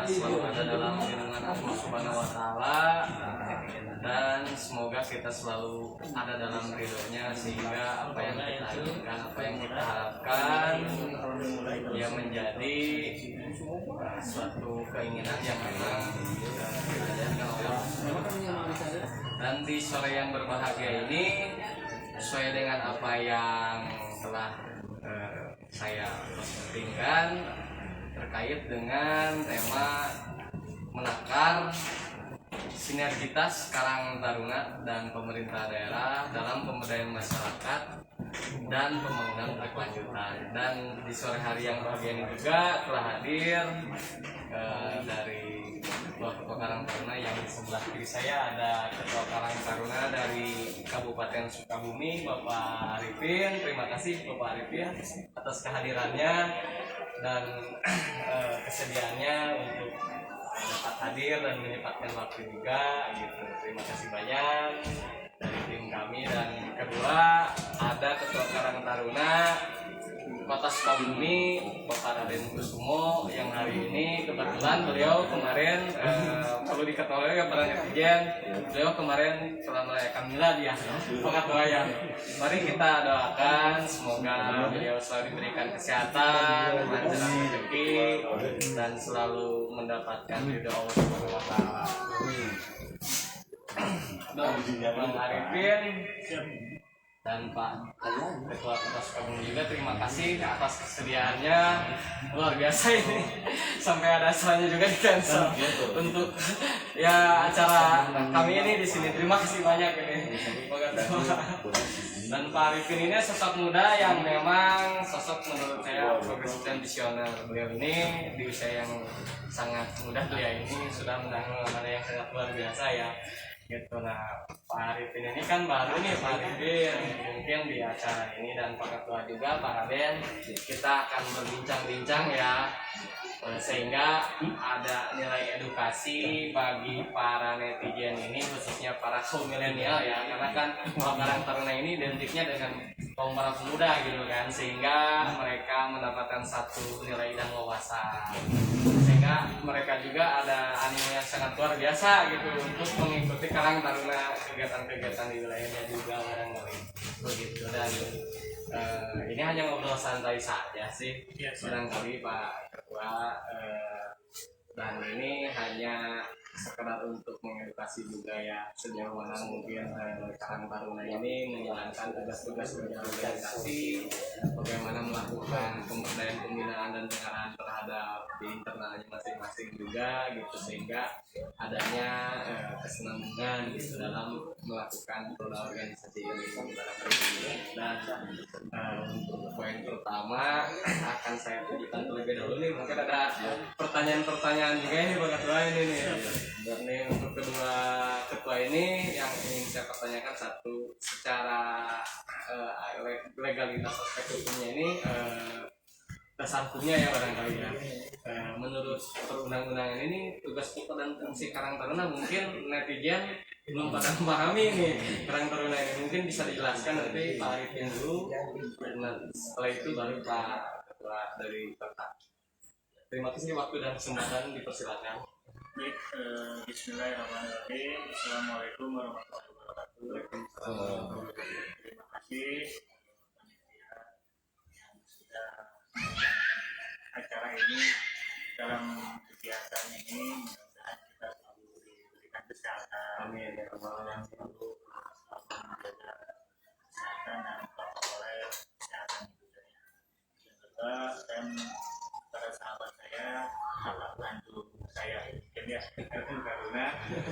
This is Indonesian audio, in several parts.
selalu ada dalam lindungan Allah Subhanahu wa taala, dan semoga kita selalu ada dalam ridhonya, sehingga apa yang kita inginkan, apa yang kita harapkan ya menjadi suatu keinginan yang memang diajarkan oleh Allah Subhanahu wa taala. Dan di sore yang berbahagia ini, sesuai dengan apa yang telah saya postingkan terkait dengan tema menakar sinergitas Karang Taruna dan pemerintah daerah dalam pemberdayaan masyarakat dan pembangunan berkelanjutan. Dan di sore hari yang bahagia ini juga telah hadir dari Ketua Karang Taruna yang di sebelah kiri saya ada Ketua Karang Taruna dari Kabupaten Sukabumi, Bapak Arifin. Terima kasih Bapak Arifin atas kehadirannya dan kesediaannya untuk dapat hadir dan menyempatkan waktu juga gitu. Terima kasih banyak dari tim kami. Dan kedua ada Ketua Karang Taruna Kota Sukabumi, Bapak Raden Kusumo, yang hari ini kebetulan beliau kemarin perlu diketahui ya para netizen, beliau kemarin telah merayakan milad ya, pengakuan. Mari kita doakan semoga beliau selalu diberikan kesehatan, lancaran rezeki, dan selalu mendapatkan ridho Allah Subhanahu wa taala. Bang Arifin dan Pak Ketua Kota Sukabumi juga terima kasih atas kesediaannya, luar biasa ini sampai ada acaranya juga di cancel untuk ya acara kami ini di sini. Terima kasih banyak ini. Dan Pak Arifin ini sosok muda yang memang sosok menurut saya progresif dan visioner. Beliau ini di usia yang sangat muda, beliau ini sudah menangani yang sangat luar biasa ya. Gitu. Nah, Pak Arifin ini kan baru nih Pak Arifin, mungkin di acara ini, dan Pak Ketua juga Pak Raden, kita akan berbincang-bincang ya, sehingga ada nilai edukasi bagi para netizen ini, khususnya para kaum milenial ya, karena kan Karang Taruna ini identiknya dengan kaum para pemuda gitu kan, sehingga mereka mendapatkan satu nilai dan wawasan, sehingga mereka juga ada animo yang sangat luar biasa gitu untuk mengikuti Karang Taruna kegiatan-kegiatan di wilayahnya juga barangkali begitu. Dan ini hanya ngobrol santai saja sih barangkali Pak Ketua, dan ini hanya sekedar untuk mengedukasi juga ya, sejauh mana mungkin Karang Taruna ini menjalankan tugas-tugas berorganisasi, bagaimana melakukan pemberdayaan, pembinaan dan pengarahan terhadap di internalnya masing-masing juga gitu, sehingga adanya kesenambungan gitu dalam melakukan roda organisasi ini. Dan untuk poin pertama akan saya tunjukkan terlebih dahulu nih, mungkin ada pertanyaan-pertanyaan juga ini Pak Ketua ini nih. Ini untuk kedua ketua ini yang ingin saya pertanyakan, satu, secara legalitas aspek hukumnya ini, dasar hukumnya ya barangkali ya, menurut perundang-undangan ini tugas pokok dan fungsi Karang Taruna, mungkin netizen belum pada memahami nih Karang Taruna ini, mungkin bisa dijelaskan nanti Pak Arifin dulu, dan setelah itu baru Pak Ketua dari Kota. Terima kasih waktu dan kesempatan, dipersilakan. Baik, bismillahirrahmanirrahim. Assalamualaikum warahmatullahi wabarakatuh. Terima kasih panitia yang sudah acara ini, dalam kegiatan ini mudah-mudahan kita selalu diberikan kesehatan. Amin ya rabbal alamin. Selalu menjaga kesehatan dan oleh kesehatan juga ya. Yang kedua, para sahabat saya, kakak bantu saya mungkin ya, karena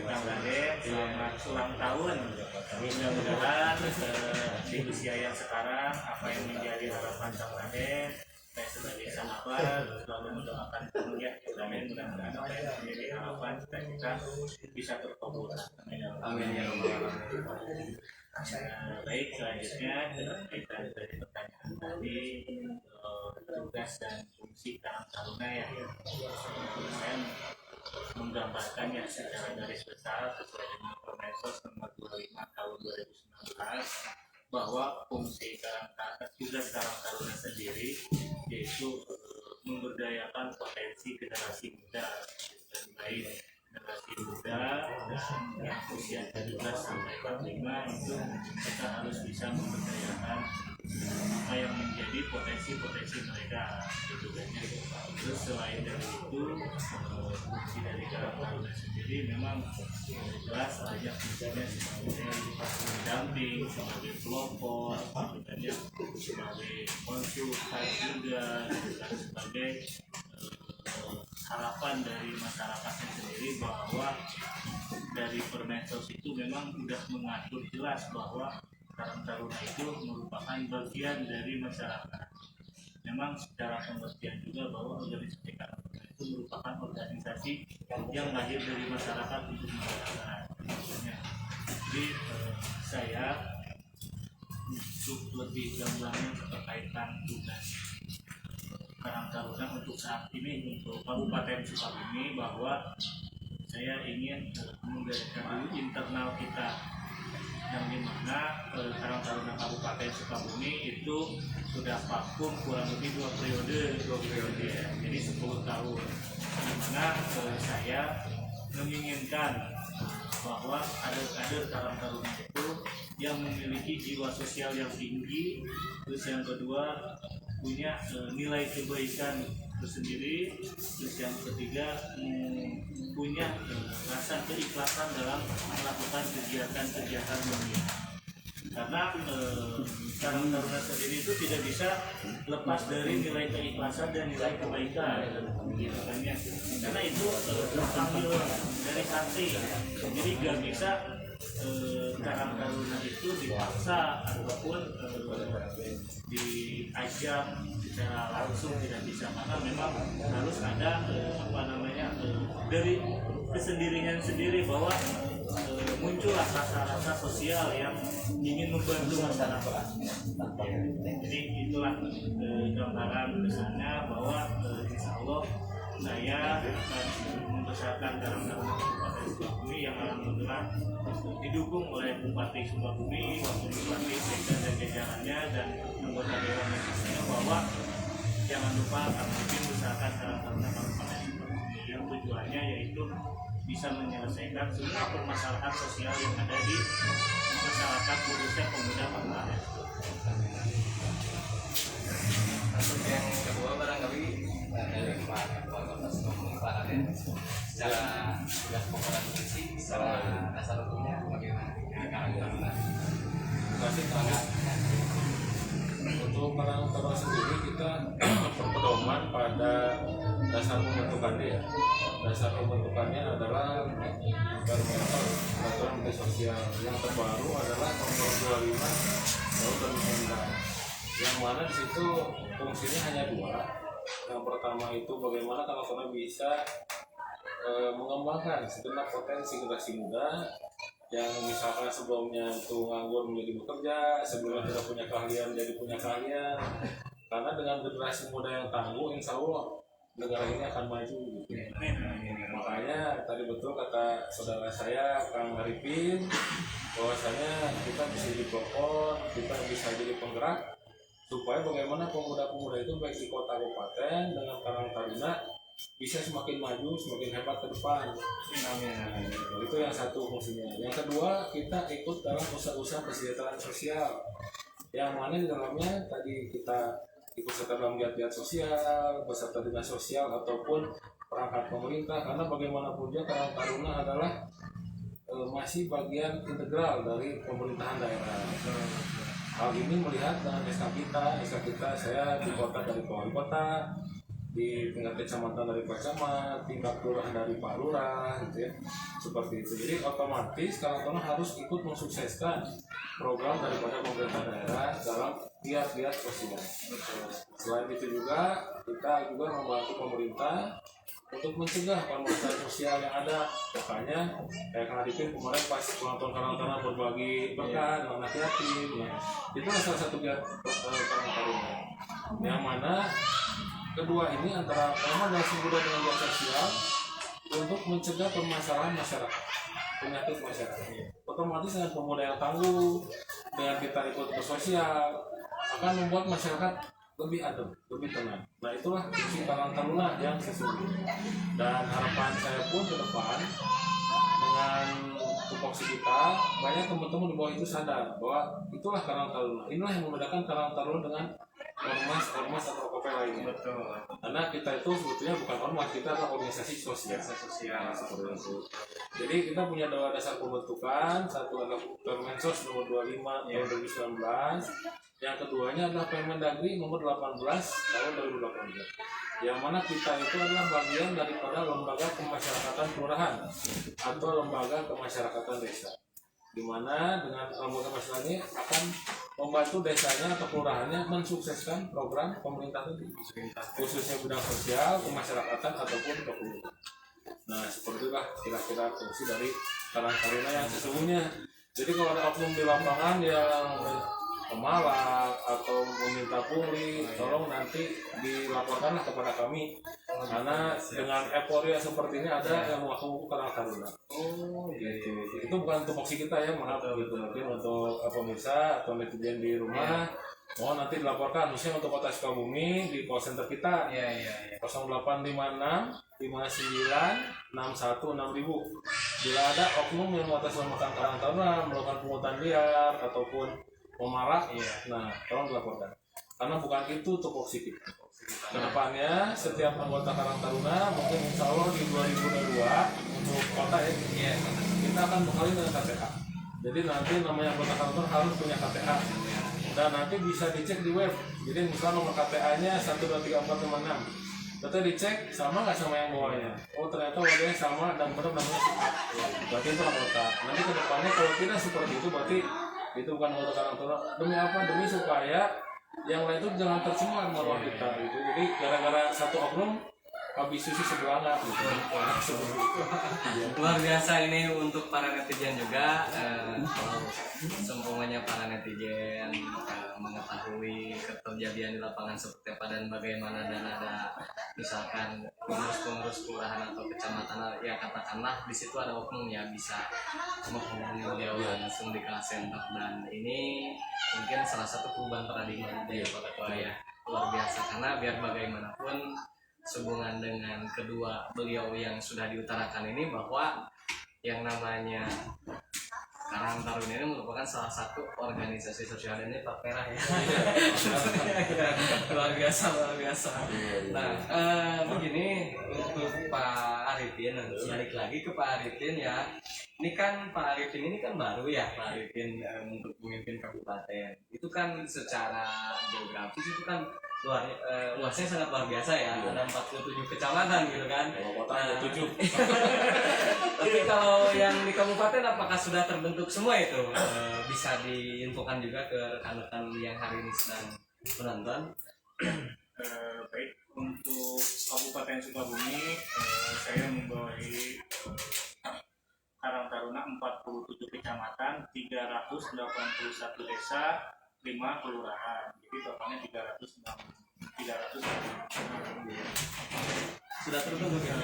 Bang Raden selamat ulang tahun. Mudah-mudahan di usia yang sekarang, apa yang menjadi harapan Bang Raden, saya sebagai sahabat selalu mendoakan kamu ya, mudah-mudahan apa yang menjadi harapan kita bisa terkabul. Amin ya rabbal alamin. Baik, selanjutnya kita dari pertanyaan tadi, tugas dan fungsi Karang Taruna ya. Saya menggambarkan ya secara garis besar sesuai dengan Permensos nomor 25 tahun 2019, bahwa fungsi tugas Karang Taruna sendiri yaitu memberdayakan potensi generasi muda terkait generasi muda dan yang usia 17 sampai 45 itu kita harus bisa memberdayakan apa yang menjadi potensi-potensi mereka gitu kan ya. Terus selain dari itu fungsi dari Karang Taruna sendiri memang jelas banyak fungsinya sebagai pendamping, sebagai pelopor, gitu kan ya, sebagai konsultan juga, gitu kan, sebagai harapan dari masyarakatnya sendiri bahwa dari Permensos itu memang sudah mengatur jelas bahwa Karang Taruna itu merupakan bagian dari masyarakat. Memang secara pengertian juga bahwa organisasi Karang Taruna itu merupakan organisasi yang lahir dari masyarakat untuk masyarakat. Jadi saya untuk lebih gambarnya berkaitan tugas Karang Taruna untuk saat ini untuk Kabupaten Sukabumi, bahwa saya ingin menggerakkan dulu internal kita, yang dimana Karang Taruna Kabupaten Sukabumi itu sudah vakum kurang lebih 2 periode ya, jadi 10 tahun. Dimana saya menginginkan bahwa kader-kader Karang Taruna itu yang memiliki jiwa sosial yang tinggi, terus yang kedua punya nilai kebaikan tersendiri, terus yang ketiga punya rasa keikhlasan dalam melakukan kegiatan-kegiatan dunia. Karena Karang Taruna sendiri itu tidak bisa lepas dari nilai keikhlasan dan nilai kebaikan, karena itu terambil dari hati. Jadi gak bisa Karang Taruna itu dipaksa ataupun diajak secara langsung, tidak bisa, karena memang harus ada dari kesendirian sendiri bahwa muncullah rasa-rasa sosial yang ingin membantu masyarakat. Jadi itulah gambaran besarnya bahwa insya Allah saya akan membesarkan Karang Taruna Kabupaten Sukabumi yang alhamdulillah didukung oleh Bupati Sukabumi, Wakil Bupati, Sekda dan jajarannya, dan anggota dewan lainnya, bahwa jangan lupa kami membesarkan Karang Taruna Kabupaten Sukabumi yang tujuannya yaitu bisa menyelesaikan semua permasalahan sosial yang ada di masyarakat, khususnya pemuda Kabupaten. Untuk yang kedua barangkali dari Pak Kepala Sukabumi, Pak Raden, secara tugas pokok dan fungsi, secara dasar hukumnya bagaimana Karang Taruna? Terima kasih Kang. Untuk Karang Taruna sendiri kita berpedoman pada dasar pembentukannya ya. Dasar pembentukannya adalah Permensos Peraturan Menteri Sosial, yang terbaru adalah nomor 25 tahun 2009, yang mana di situ fungsinya hanya 2. Yang pertama itu bagaimana Karang Taruna bisa mengembangkan segenap potensi generasi muda yang misalkan sebelumnya itu nganggur menjadi bekerja, sebelumnya tidak punya keahlian jadi punya keahlian. Karena dengan generasi muda yang tangguh, insya Allah negara ini akan maju gitu. Makanya tadi betul kata saudara saya Kang Arifin, bahwasanya kita bisa jadi pelopor, kita bisa jadi penggerak supaya bagaimana pemuda-pemuda itu baik di kota kabupaten dengan Karang Taruna bisa semakin maju, semakin hebat ke depan. Itu yang satu fungsinya. Yang kedua, kita ikut dalam usaha-usaha kesejahteraan sosial, yang mana di dalamnya tadi kita ikut serta dalam giat-giat sosial, beserta dinas sosial ataupun perangkat pemerintah, karena bagaimanapun juga Karang Taruna adalah masih bagian integral dari pemerintahan daerah. Hal ini melihat dengan SK kita saya di kota dari wali kota, di tingkat kecamatan dari Pak Camat, tingkat kelurahan dari Pak Lurah, gitu ya, seperti itu. Jadi otomatis Karang Taruna harus ikut mensukseskan program daripada pemerintah daerah dalam giat-giat sosial. Selain itu juga kita juga membantu pemerintah untuk mencegah permasalahan sosial yang ada. Makanya kayak Kang Adipin kemarin pas ulang tahun Karang Taruna berbagi berkah dengan anak yatim, ya, itu salah satu giat Karang Taruna. Yang mana kedua ini antara generasi muda dengan giat sosial untuk mencegah permasalahan masyarakat, penyakit masyarakat. Otomatis dengan pemuda yang tangguh, dengan kita ikut bersosial, akan membuat masyarakat lebih adem, lebih tenang. Nah itulah fungsi Karang Taruna yang sesungguhnya. Dan harapan saya pun ke depan dengan tupoksi kita, banyak teman-teman di bawah itu sadar bahwa itulah Karang Taruna. Inilah yang membedakan Karang Taruna dengan ormas atau OKP lainnya. Betul. Karena kita itu sebetulnya bukan ormas, kita adalah organisasi sosial. Sosial. Seperti itu. Jadi kita punya dua dasar pembentukan, satu adalah Permensos nomor 25 tahun 2019, yang keduanya adalah Permendagri nomor 18 tahun 2018. Yang mana kita itu adalah bagian daripada lembaga kemasyarakatan kelurahan atau lembaga kemasyarakatan desa, di mana dengan lembaga masyarakat ini akan membantu desanya atau kelurahannya mensukseskan program pemerintah itu, khususnya bidang sosial, kemasyarakatan ataupun kependudukan. Nah, seperti itulah kira-kira fungsi dari Karang Taruna yang sesungguhnya. Jadi kalau ada oknum di lapangan yang pemalak atau meminta pungli, tolong nanti dilaporkanlah kepada kami, karena dengan euforia seperti ini ada yang mengaku Karang Taruna. Oh, Gitu. Itu bukan tupoksi kita ya, maaf gitu. Mungkin untuk pemirsa atau netizen di rumah, mohon nanti dilaporkan, khususnya untuk Kota Sukabumi di call center kita. Iya. 0856 59 61 6000. Bila ada oknum yang mengatasnamakan Karang Taruna, melakukan pungutan liar ataupun pemalak, nah tolong dilaporkan. Karena bukan itu tupoksi kita. Kedepannya setiap anggota Karang Taruna mungkin insya Allah di 2022 untuk kota ya, kita akan bekali dengan KTA. Jadi nanti namanya anggota Karang Taruna harus punya KTA. Dan nanti bisa dicek di web. Jadi misalnya nomor KTA-nya 123456. Kita dicek sama nggak sama yang bawahnya. Oh ternyata wajahnya sama dan benar namanya si A. Berarti itu anggota. Nanti kedepannya kalau tidak seperti itu berarti itu bukan anggota Karang Taruna. Demi apa? Demi supaya yang lain itu jangan tercemar marwah kita gitu. Jadi gara-gara satu oknum habis susu sebelah gitu. Luar biasa ini untuk para netizen juga. Kalau seumpamanya para netizen mengetahui kejadian di lapangan seperti apa dan bagaimana, dan ada misalkan pengurus kelurahan atau kecamatan ya katakanlah di situ ada oknum ya, bisa menghubungi beliau langsung di call center. Dan ini mungkin salah satu perubahan paradigma dari Pak Ketua ya, luar biasa. Karena biar bagaimanapun sehubungan dengan kedua beliau yang sudah diutarakan ini, bahwa yang namanya Karang Taruna ini merupakan salah satu organisasi sosial, dan ini Pak Merah ya. Luar biasa. Nah, begini untuk Pak Arifin, balik lagi ke Pak Arifin ya. Ini kan Pak Arifin ini kan baru ya, Pak Arifin untuk memimpin kabupaten. Itu kan secara geografis itu kan luasnya sangat luar biasa ya. Ada 47 kecamatan gitu kan. Kota ada 7. Tapi kalau yang di kabupaten apakah sudah terbentuk semua itu? Bisa diinfokan juga ke rekan-rekan yang hari ini sedang menonton. Baik, untuk Kabupaten Sukabumi saya membawahi Karang Taruna 47 kecamatan, 381 desa, 5 kelurahan. Jadi totalnya 306. Sudah terbentuk ya?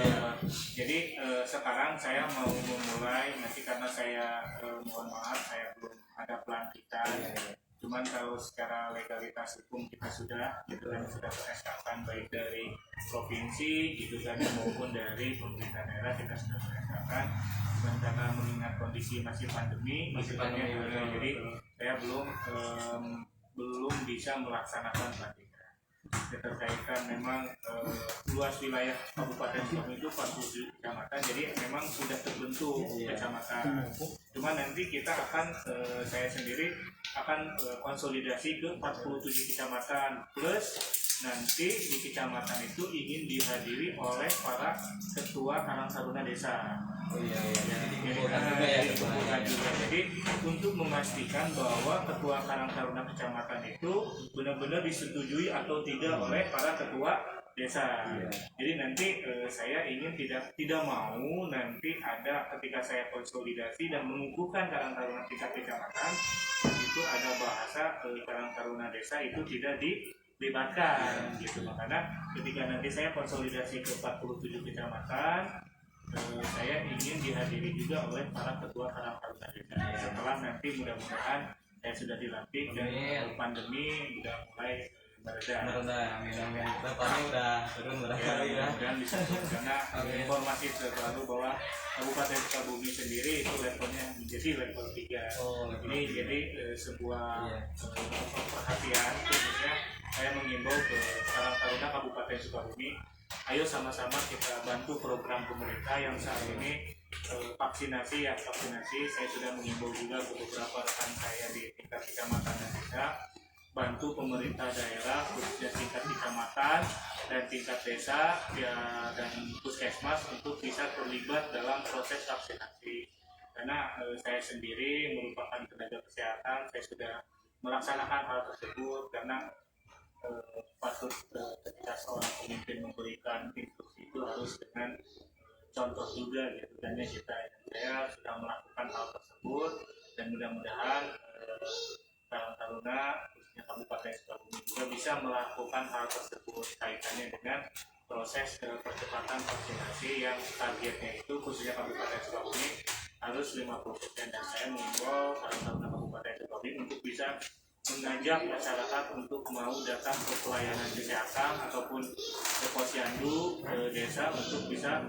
Jadi sekarang saya mau memulai, nanti karena saya mohon maaf saya belum ada pelantikan. Cuman kalau secara legalitas hukum kita sudah, gitu kan, sudah tereskakan baik dari provinsi, gitu kan, maupun dari pemerintah daerah kita sudah tereskakan. Dan karena mengingat kondisi masih pandemi, jadi saya belum bisa melaksanakan pelantikan. Terkaitkan memang luas wilayah Kabupaten Sukabumi itu 47 kecamatan, jadi memang sudah terbentuk kecamatan. Cuma nanti kita akan saya sendiri akan konsolidasi ke 47 kecamatan, plus nanti di kecamatan itu ingin dihadiri oleh para ketua Karang Taruna desa. Jadi untuk memastikan bahwa ketua Karang Taruna kecamatan itu benar-benar disetujui atau tidak oleh para ketua desa. Jadi nanti saya ingin tidak mau nanti ada ketika saya konsolidasi dan mengukuhkan Karang Taruna tingkat kecamatan itu ada bahasa Karang Taruna desa itu tidak dilibatkan gitu. Makanya ketika nanti saya konsolidasi ke 47 kecamatan, saya ingin dihadiri juga oleh para ketua Karang Taruna desa. Setelah nanti mudah-mudahan saya sudah dilantik dan pandemi sudah mulai mereda. Mereda, amin. Depannya udah turun barangkali ya. Mudah-mudahan bisa turun. Karena informasi terbaru bahwa Kabupaten Sukabumi sendiri itu levelnya menjadi level 3. Ini jadi sebuah perhatian, khususnya saya mengimbau ke Karang Taruna Kabupaten Sukabumi, ayo sama-sama kita bantu program pemerintah yang saat ini vaksinasi. Saya sudah mengimbau juga ke beberapa rekan saya di tingkat kecamatan dan desa, bantu pemerintah daerah khususnya tingkat kecamatan dan tingkat desa ya, dan puskesmas untuk bisa terlibat dalam proses vaksinasi. Karena saya sendiri merupakan tenaga kesehatan, saya sudah melaksanakan hal tersebut karena patut ketika seorang pemimpin memberikan instruksi itu harus dengan contoh juga gitu. Dan saya sudah melakukan hal tersebut dan mudah-mudahan Karang Taruna khususnya Kabupaten Sukabumi juga bisa melakukan hal tersebut kaitannya dengan proses percepatan vaksinasi yang targetnya itu khususnya Kabupaten Sukabumi harus 50%. Dan saya mengimbau Karang Taruna Kabupaten Sukabumi untuk bisa mengajak masyarakat untuk mau datang ke pelayanan kesehatan ataupun ke posyandu desa untuk bisa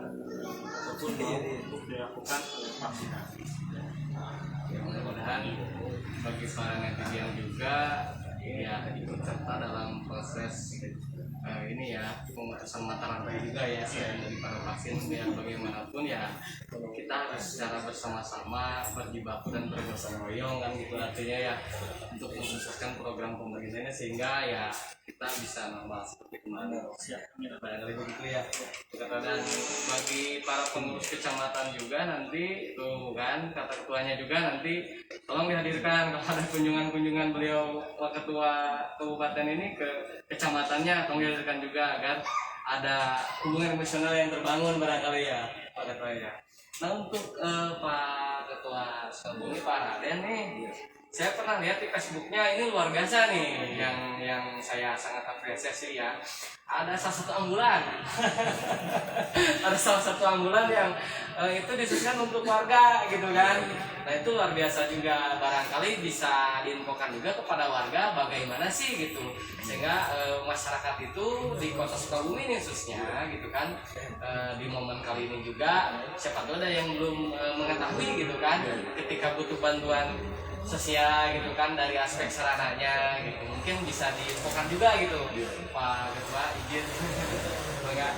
ataupun mau untuk dilakukan vaksinasi. Mudah-mudahan bagi para netizen juga ya ikut serta dalam proses ini ya, pemutusan mata rantai juga ya dari para vaksin, biar bagaimanapun ya kita harus secara bersama-sama berjibaku dan bergotong royong kan gitu, artinya ya untuk mensukseskan program pemerintahnya sehingga ya kita bisa normal seperti kemarin. Barangkali begitu ya. Dan bagi para pengurus kecamatan juga nanti tuh kan kata ketuanya juga nanti tolong dihadirkan kalau ada kunjungan beliau ketua kabupaten ini ke kecamatannya, tolong dihadirkan juga agar ada hubungan emosional yang terbangun barangkali ya Pak Ketua ya. Nah untuk Pak Ketua Sukabumi, Pak Raden nih, saya pernah lihat di Facebooknya ini luar biasa nih yang saya sangat apresiasi ya. Ada salah satu ambulan ada salah satu ambulan yang itu disusun untuk warga gitu kan. Nah itu luar biasa juga, barangkali bisa diinfokan juga kepada warga bagaimana sih gitu sehingga masyarakat itu di kota Sukabumi ini khususnya gitu kan di momen kali ini juga siapa tahu ada yang belum mengetahui gitu kan ketika butuh bantuan sosial gitu kan dari aspek sarananya gitu, mungkin bisa diinfokan juga gitu Pak Ketua, izin enggak.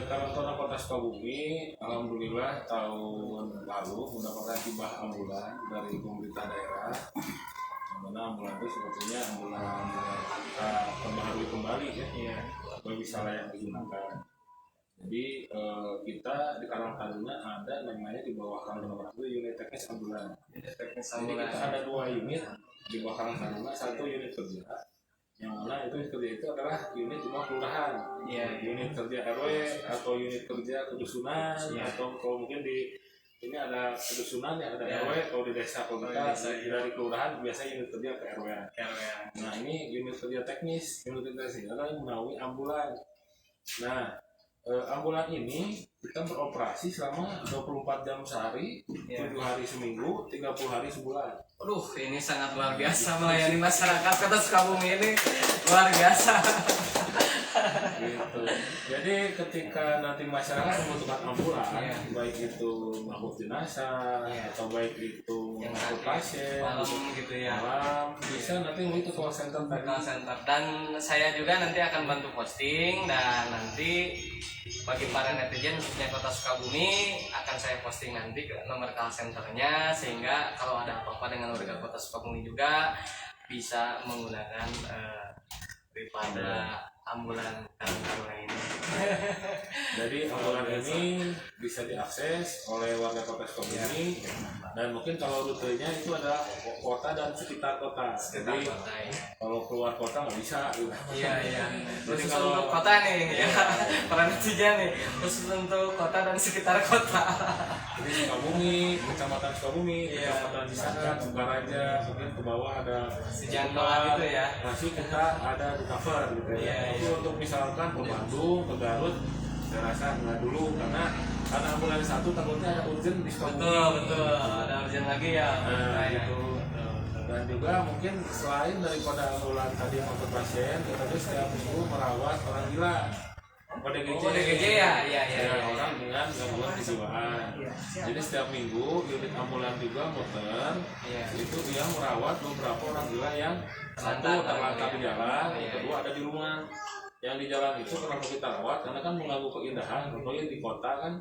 Karang Taruna Kota Sukabumi alhamdulillah tahun lalu mendapatkan hibah ambulan dari pemerintah daerah, mana ambulan itu sebetulnya ambulan kita perbaharui kembali ya, supaya bisa layak digunakan. Jadi kita di Karang Taruna ada namanya di bawah Karang Taruna itu unit teknis ambulan. Jadi kita ada 2 unit di bawah Karang Taruna, satu unit kerja yang mana itu unit kerja itu adalah unit di bawah kelurahan, unit kerja RW atau unit kerja kedusunan atau kalau mungkin di ini ada kedusunan ya ada RW, kalau di desa kalau kita dari kelurahan biasanya unit kerja ke RW. Nah ini unit kerja teknis, unit kerja teknis adalah menaungi ambulan. Nah ambulan ini kita beroperasi selama 24 jam sehari, 7 hari seminggu, 30 hari sebulan. Aduh, ini sangat luar biasa melayani masyarakat Kota Sukabumi ini luar biasa. Gitu. Jadi ketika nanti masyarakat membutuhkan ambulan, baik itu mengangkut jenazah atau baik itu mengangkut pasien, malam gitu ya. Malam bisa nanti itu call center tadi. Call center, dan saya juga nanti akan bantu posting, dan nanti bagi para netizen khususnya Kota Sukabumi akan saya posting nanti ke nomor call centernya sehingga kalau ada apa-apa dengan warga Kota Sukabumi juga bisa menggunakan daripada ambulan Karang Taruna ini. Jadi ambulan ini bisa diakses oleh warga Kota Sukabumi dan mungkin kalau rutenya itu adalah kota dan sekitar kota. Jadi kalau keluar kota nggak bisa. Iya. Khusus untuk kota nih ya, para netizen nih. Khusus untuk kota dan sekitar kota. Jadi Sukabumi, Kecamatan Sukabumi, Kecamatan Cisakan, Sukaraja, mungkin ke bawah ada Sejangkauan gitu ya. Masih kita ada di cover gitu ya. Itu untuk misalkan ke Bandung, ke Garut, saya rasa nggak dulu karena ambulan satu takutnya ada urgent di Sukabumi. Betul, ada urgent lagi ya. Nah, gitu. Dan juga mungkin selain daripada ambulan tadi untuk pasien, kita juga setiap minggu merawat orang gila. ODGJ, ODGJ ya, iya. orang dengan gangguan kejiwaan. Jadi setiap minggu unit ambulan juga muter, itu dia merawat beberapa orang gila yang satu terlantar di jalan, yang kedua ada di rumah. Yang di jalan itu kenapa kita rawat? Karena kan mengganggu keindahan, apalagi di kota kan.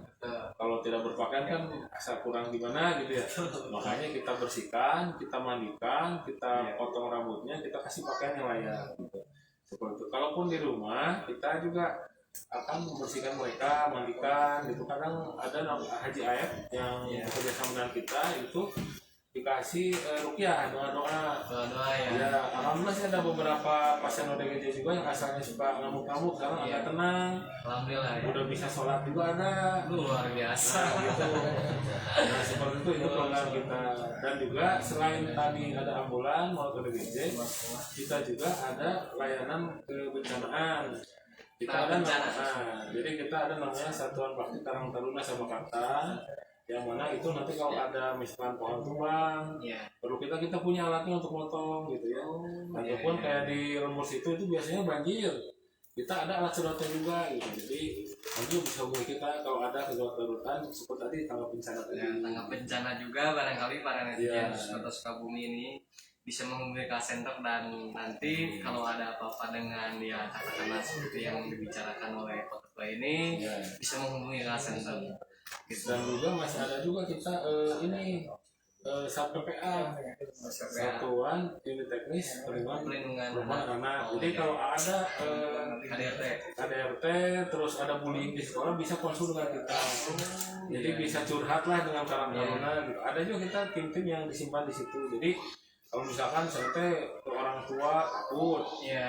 Kalau tidak berpakaian kan asal kurang gimana gitu ya. Makanya kita bersihkan, kita mandikan, kita potong rambutnya, kita kasih pakaian yang layak. Gitu. Seperti itu. Kalaupun di rumah kita juga akan membersihkan mereka, mandikan gitu. Kadang ada Haji Aep yang bekerja sama dengan kita itu dikasih ruqyah, doa-doa ya. Alhamdulillah sih ada beberapa pasien ODGJ juga yang asalnya suka ngamuk-ngamuk sekarang agak tenang, alhamdulillah ya. udah bisa sholat juga ada. Luar biasa Gitu. Nah seperti itu program kita. Dan juga selain tadi ada ambulan mau ODGJ, kita juga ada layanan kebencanaan. Kita ada jadi kita ada namanya Satuan Bakti Karang Taruna sama Karta, yang mana itu nanti kalau ada misalkan pohon tumbang, perlu kita punya alatnya untuk motong gitu ya. Ataupun kayak di Lembus itu biasanya banjir, kita ada alat sedotnya juga gitu. Jadi nanti bisa hubungi kita kalau ada kegawat-gawatan seperti tadi tanggap bencana tadi. Tanggap bencana juga barangkali para netizen Kota Sukabumi ini bisa menghubungi call center, dan nanti kalau ada apa-apa dengan ya katakanlah seperti yang dibicarakan oleh Kota ini bisa menghubungi call center. Dan juga masih ada juga kita SAT-PPA, Satuan Unit Teknis Perlindungan Rumah Anak. Jadi kalau ada KDRT terus ada bullying di sekolah bisa konsul dengan kita. Jadi bisa curhat lah dengan Karang Taruna gitu. Ada juga kita tim-tim yang disimpan di situ. Jadi kalau misalkan saya ke orang tua takut,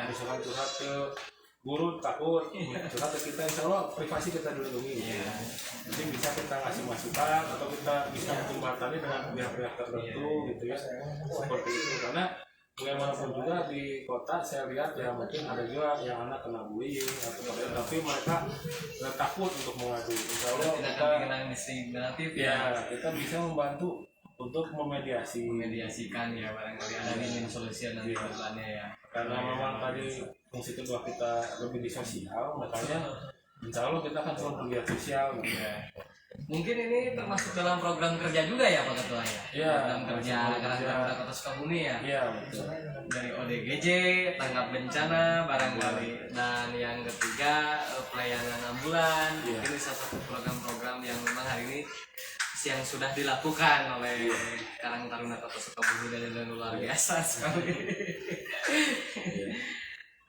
misalkan curhat ke guru takut, curhat ke kita, insya Allah privasi kita dilindungi. Jadi bisa kita ngasih masukan atau kita bisa menjembatani dengan pihak-pihak tertentu gitu ya, seperti itu. Karena bagaimanapun juga di kota saya lihat ya mungkin ada juga yang anak kena bullying atau tapi mereka nggak takut untuk mengadu. Insya Allah kita bisa membantu untuk memediasikan ya, barangkali ada win solution nanti depannya ya. Karena memang tadi fungsi kedua kita lebih di sosial, makanya insya Allah kita akan selalu bergiat sosial gitu. Mungkin ini termasuk dalam program kerja juga ya Pak Ketua ya? Program kerja Karang Taruna Kota Sukabumi ya? Iya betul. Dari ODGJ, tanggap bencana barangkali, dan yang ketiga pelayanan ambulan. Mungkin ini salah satu program-program yang memang hari ini yang sudah dilakukan oleh Karang Taruna Kota Sukabumi dan luar biasa sekali.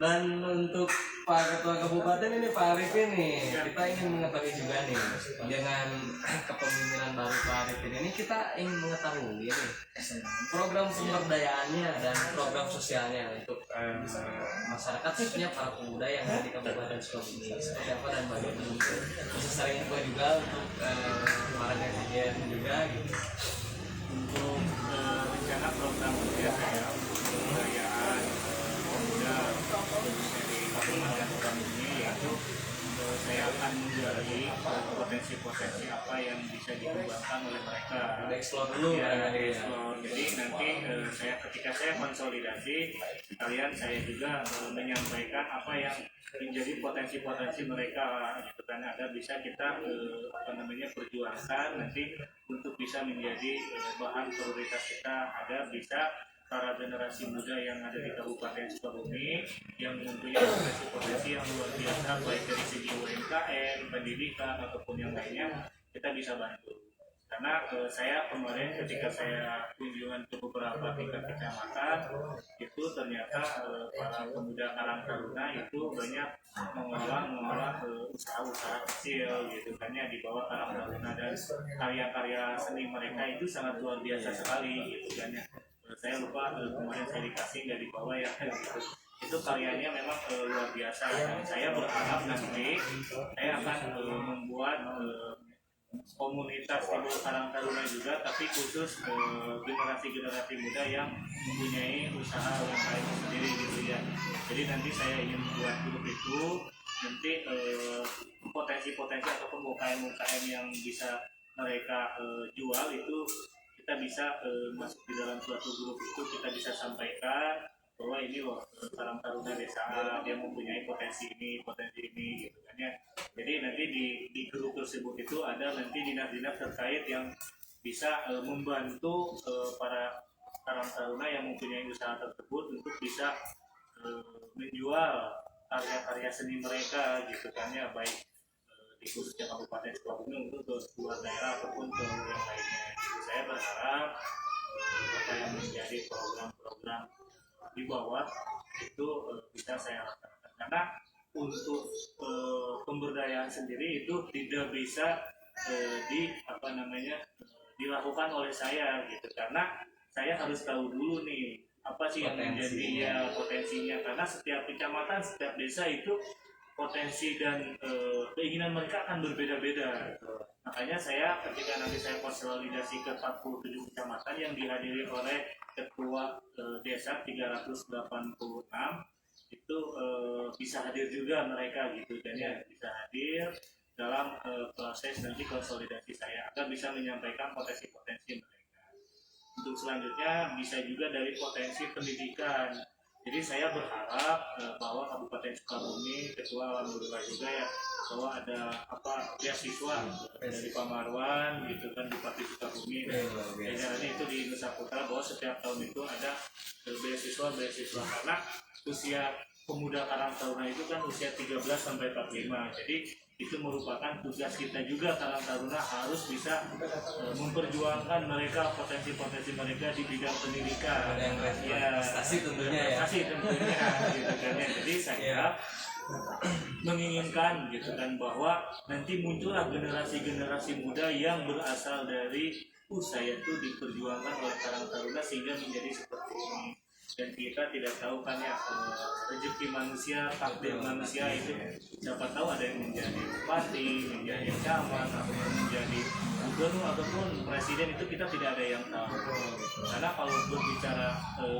Dan untuk Pak Ketua Kabupaten ini Pak Arif ini, kita ingin mengetahui juga nih dengan kepemimpinan baru Pak Arif ini kita ingin mengetahui ini program sumberdayaannya dan program sosialnya untuk masyarakat, khususnya para pemuda yang ada di Kabupaten Sukabumi seperti apa dan bagaimana. Bisa sering juga untuk para netizen juga gitu. Untuk rencana program kerja saya pemberdayaan pemuda dari Kabupaten Sukabumi, yaitu saya akan menggali potensi-potensi apa yang bisa dikembangkan oleh mereka. Explore dulu Jadi nanti ketika saya konsolidasi, kalian saya juga menyampaikan apa yang menjadi potensi-potensi mereka gitu kan, agar bisa kita perjuangkan nanti untuk bisa menjadi bahan prioritas kita, agar bisa para generasi muda yang ada di Kabupaten Sukabumi yang mempunyai potensi-potensi yang luar biasa baik dari segi UMKM, pendidikan ataupun yang lainnya, kita bisa bantu. Karena saya kemarin ketika saya kunjungan ke beberapa tingkat kecamatan, itu ternyata para pemuda Karang Taruna itu banyak mengolah usaha-usaha kecil gitu kan ya di bawah Karang Taruna, dan karya-karya seni mereka itu sangat luar biasa sekali gitu kan ya. Saya lupa kemarin saya dikasih nggak di bawah ya gitu. Itu karyanya memang luar biasa, dan saya berharap nanti saya akan membuat komunitas di bawah Karang Taruna juga, tapi khusus generasi-generasi muda yang mempunyai usaha UMKM sendiri gitu ya. Jadi nanti saya ingin buat grup itu, nanti potensi-potensi ataupun UMKM yang bisa mereka jual itu kita kita bisa masuk di dalam suatu grup itu, kita bisa sampaikan bahwa ini loh Karang Taruna Desa A, dia mempunyai potensi ini gitu kan ya. Jadi nanti di grup tersebut itu ada nanti dinas-dinas terkait yang bisa membantu para Karang Taruna yang mempunyai usaha tersebut untuk bisa menjual karya-karya seni mereka gitu kan ya, baik di khususnya Kabupaten Sukabumi untuk ke luar daerah ataupun ke yang lainnya. Saya berharap apa yang menjadi program-program di bawah itu bisa saya laksanakan, karena untuk pemberdayaan sendiri itu tidak bisa dilakukan oleh saya gitu, karena saya harus tahu dulu nih apa sih yang menjadi potensinya, karena setiap kecamatan, setiap desa itu potensi dan keinginan mereka akan berbeda-beda. Makanya saya ketika nanti saya konsolidasi ke 47 kecamatan yang dihadiri oleh ketua desa 386 itu bisa hadir juga mereka gitu, dan ya bisa hadir dalam proses nanti konsolidasi saya agar bisa menyampaikan potensi-potensi mereka. Untuk selanjutnya bisa juga dari potensi pendidikan. Jadi saya berharap bahwa Kabupaten Sukabumi, ketua alhamdulillah juga ya, bahwa ada beasiswa dari Pak Marwan gitu kan, Bupati Sukabumi, jajarannya itu di Nusa Putra, bahwa setiap tahun itu ada beasiswa karena usia pemuda Karang Taruna itu kan usia 13 sampai 45. Jadi itu merupakan tugas kita juga, Karang Taruna harus bisa memperjuangkan mereka, potensi-potensi mereka di bidang pendidikan. Prestasi tentunya ya. Prestasi tentunya gitu kan ya. Jadi saya menginginkan gitu kan bahwa nanti muncullah generasi-generasi muda yang berasal dari saya itu diperjuangkan oleh Karang Taruna sehingga menjadi seperti ini. Dan kita tidak tahu kan ya, rezeki manusia, takdir manusia itu siapa tahu ada yang menjadi bupati, menjadi camat, atau menjadi gubernur ataupun presiden, itu kita tidak ada yang tahu. Karena kalau berbicara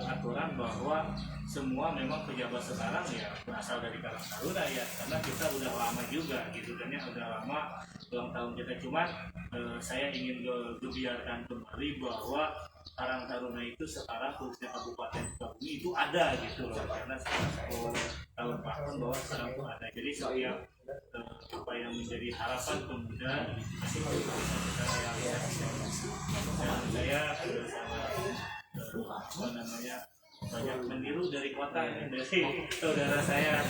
aturan bahwa semua memang pejabat sekarang ya berasal dari Karang Taruna ya, karena kita udah lama juga gitu kan ya, udah lama ulang tahun kita. Cuman saya ingin gebiarkan kembali bahwa Karang Taruna itu sekarang khususnya Kabupaten Sukabumi itu ada gitu loh, karena tahun-tahun bahwa sekarang itu ada. Jadi setiap apa yang menjadi harapan pemuda itu bisa kita realisasikan. Dan saya sangat banyak meniru dari kota ini, dari saudara saya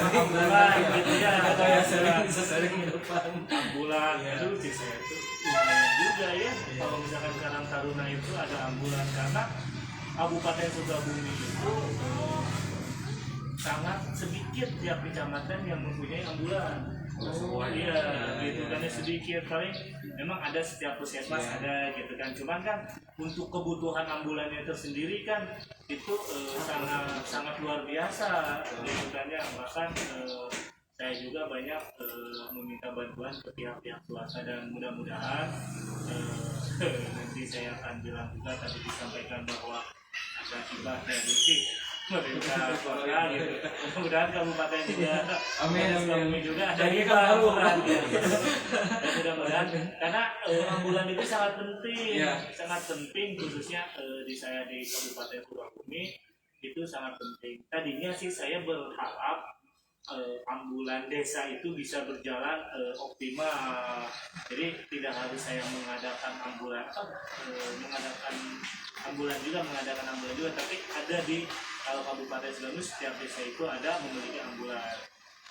ambulan gitu ya, sering di depan ambulan itu sih saya itu lumayan juga ya. Kalau misalkan Karang Taruna itu ada ambulan, karena Kabupaten Sukabumi itu sangat sedikit tiap kecamatan yang mempunyai ambulan. Iya, gitu kan ya, sedikit, paling memang ada setiap puskesmas ada gitu kan. Cuman kan untuk kebutuhan ambulannya tersendiri kan itu sangat luar biasa gitu kan ya. Bahkan saya juga banyak meminta bantuan ke pihak-pihak swasta, dan mudah-mudahan nanti saya akan bilang juga, tadi disampaikan bahwa ada hibah dari pemerintah kota gitu. Mudah-mudahan kabupaten juga, Sukabumi juga ada hibah ambulan gitu. Mudah-mudahan, karena ambulan itu sangat penting, khususnya di Kabupaten Sukabumi itu sangat penting. Tadinya sih saya berharap ambulan desa itu bisa berjalan optimal. Jadi tidak harus saya mengadakan ambulan juga, tapi ada di Kabupaten Sukabumi setiap desa itu memiliki ambulan.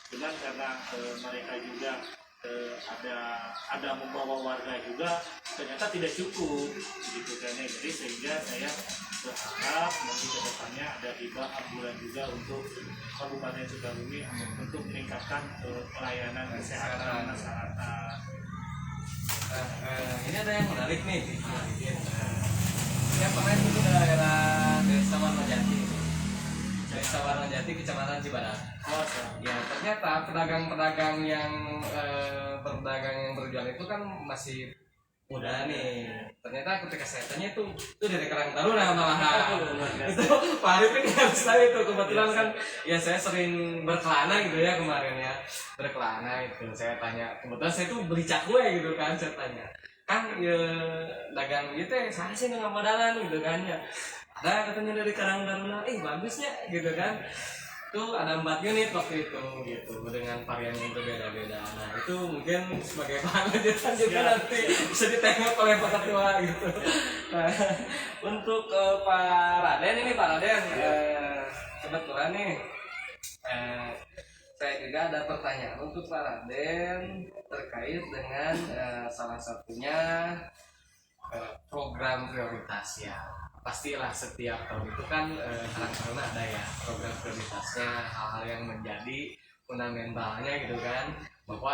Cuman karena mereka juga ada membawa warga juga, ternyata tidak cukup gitu kan ya. Jadi sehingga saya berharap nanti ke depannya ada hibah ambulan juga untuk Kabupaten Sukabumi untuk meningkatkan pelayanan kesehatan masyarakat. Ini ada yang menarik nih. Yang kemarin itu daerah Desa Warnajati, Kecamatan Cibadak. Ya, ternyata pedagang-pedagang yang berjualan itu kan masih muda nih. Ternyata ketika saya tanya itu dari Karang Taruna malahan. Itu Pak Arif ini harus tahu itu, kebetulan kan ya saya sering berkelana gitu ya kemarin ya, berkelana itu saya tanya, kebetulan saya tuh beli cakwe gitu kan, saya tanya kan ya dagang gitu ya saya sih nggak modalan gitu kan ya, ada katanya dari Karang Taruna bagusnya gitu kan, tuh ada 4 unit waktu itu gitu dengan varian yang berbeda-beda. Nah itu mungkin sebagai bahan lanjutan juga nanti bisa ditengok oleh Pak Ketua gitu. Nah, untuk Pak Raden ini Pak Raden kebetulan nih saya juga ada pertanyaan untuk Pak Raden terkait dengan salah satunya program prioritas ya. Pastilah setiap tahun itu kan Karang Taruna ada ya program prioritasnya, hal-hal yang menjadi fundamentalnya gitu kan, bahwa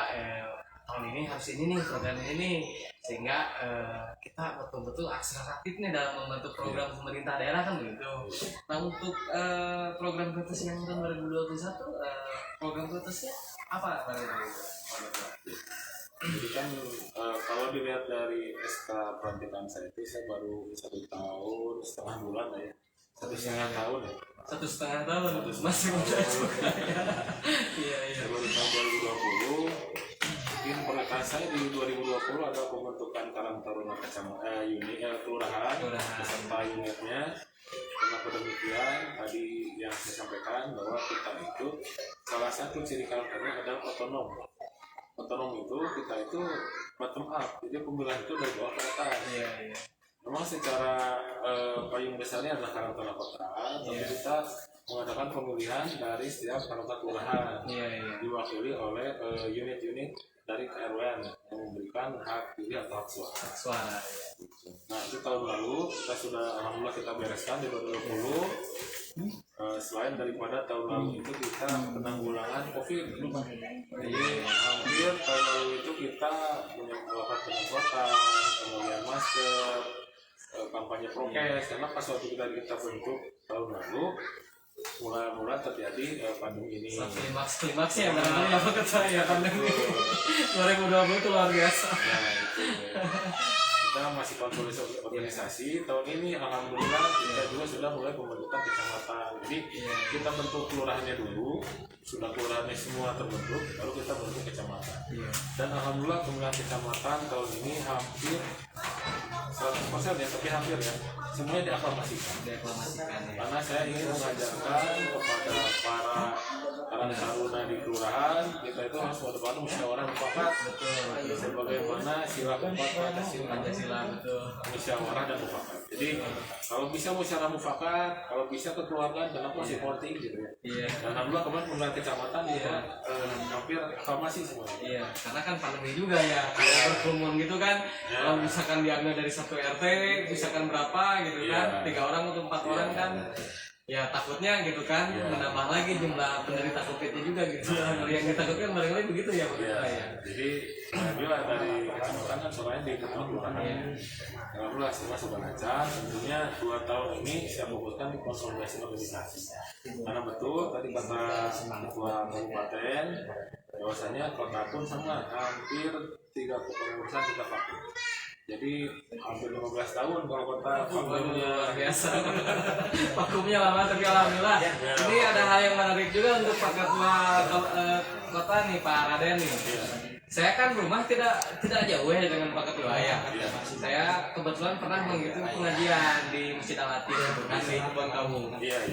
tahun ini harus ini nih program ini nih, sehingga kita betul-betul akseleratif nih dalam membentuk program pemerintah daerah kan begitu. Nah untuk program prioritas yang tahun 2021 program prioritasnya apa Pak Raden? Jadi kan kalau dilihat dari SK pelantikan saya itu, saya baru 1 tahun setengah bulan lah ya, 1,5 tahun ya. 1,5 tahun masih muda juga ya. Iya. Saya baru tahun 2020. Mungkin prioritas saya di 2020 ada pembentukan Karang Taruna unit kelurahan beserta unitnya. Kenapa demikian? Tadi yang saya sampaikan bahwa kita itu salah satu ciri Karang Taruna adalah otonom. Otonom itu kita itu bottom up, jadi pemilihan itu dari bawah ke atas. Iya. Memang secara payung besarnya adalah Karang Taruna kota, tapi kita mengadakan pemilihan dari setiap perangkat kelurahan, diwakili oleh unit-unit dari KRW-an yang memberikan hak pilih atau hak suara. Nah itu tahun lalu kita sudah alhamdulillah kita bereskan di 2020. Selain daripada tahun lalu itu kita penanggulangan COVID, jadi hampir tahun lalu itu kita melakukan penyemprotan, pembelian masker, kampanye prokes, karena pas waktu kita bentuk tahun lalu mulai terjadi pandemi ini. Klimaks ya barangkali apa kata ya pandemi 2020 itu luar biasa. Nah itu kita masih konsolidasi organisasi. Tahun ini alhamdulillah kita juga sudah mulai pembentukan kecamatan. Jadi kita bentuk kelurahannya dulu, sudah kelurahannya semua terbentuk, baru kita bentuk kecamatan. Dan alhamdulillah pemilihan kecamatan tahun ini hampir 100% ya, tapi hampir ya, semuanya diaklamasikan. Karena saya ingin mengajarkan kepada para Karang Taruna di kelurahan, kita itu harus pada musyawarah mufakat. Sebagaimana sila keempat Pancasila, musyawarah dan mufakat. Jadi kalau bisa musyawarah mufakat, kalau bisa kekeluargaan, kenapa supporting gitu ya. Dan alhamdulillah kemarin pemilihan kecamatan hampir aklamasi semuanya. Iya, karena kan pandemi juga ya, berkerumun gitu kan. Kalau misalkan diambil dari satu RT, misalkan berapa gitu kan, 3 orang atau 4 orang kan. Ya takutnya gitu kan, menambah lagi jumlah penderita COVID-nya juga gitu. Yang ditakutkan barangkali begitu ya Pak. Jadi juga dari kecamatan kan soalnya di ketua kelurahan. Alhamdulillah semua sudah lancar. Tentunya 2 tahun ini saya fokuskan di konsolidasi organisasi. Karena betul tadi kata ketua kabupaten, bahwasanya kota pun sama hampir 3 kepengurusan kita pakai. Jadi hampir 15 tahun kalau kota luar biasa. Vakumnya lama tapi alhamdulillah. Ini ada hal yang menarik juga untuk Pak Ketua Kota nih Pak Raden nih. Saya kan rumah tidak jauh ya dengan Pak Ketua ya. Saya kebetulan pernah mengikuti pengajian di Masjid Al-Atif gitu kan di Kebon Kamu.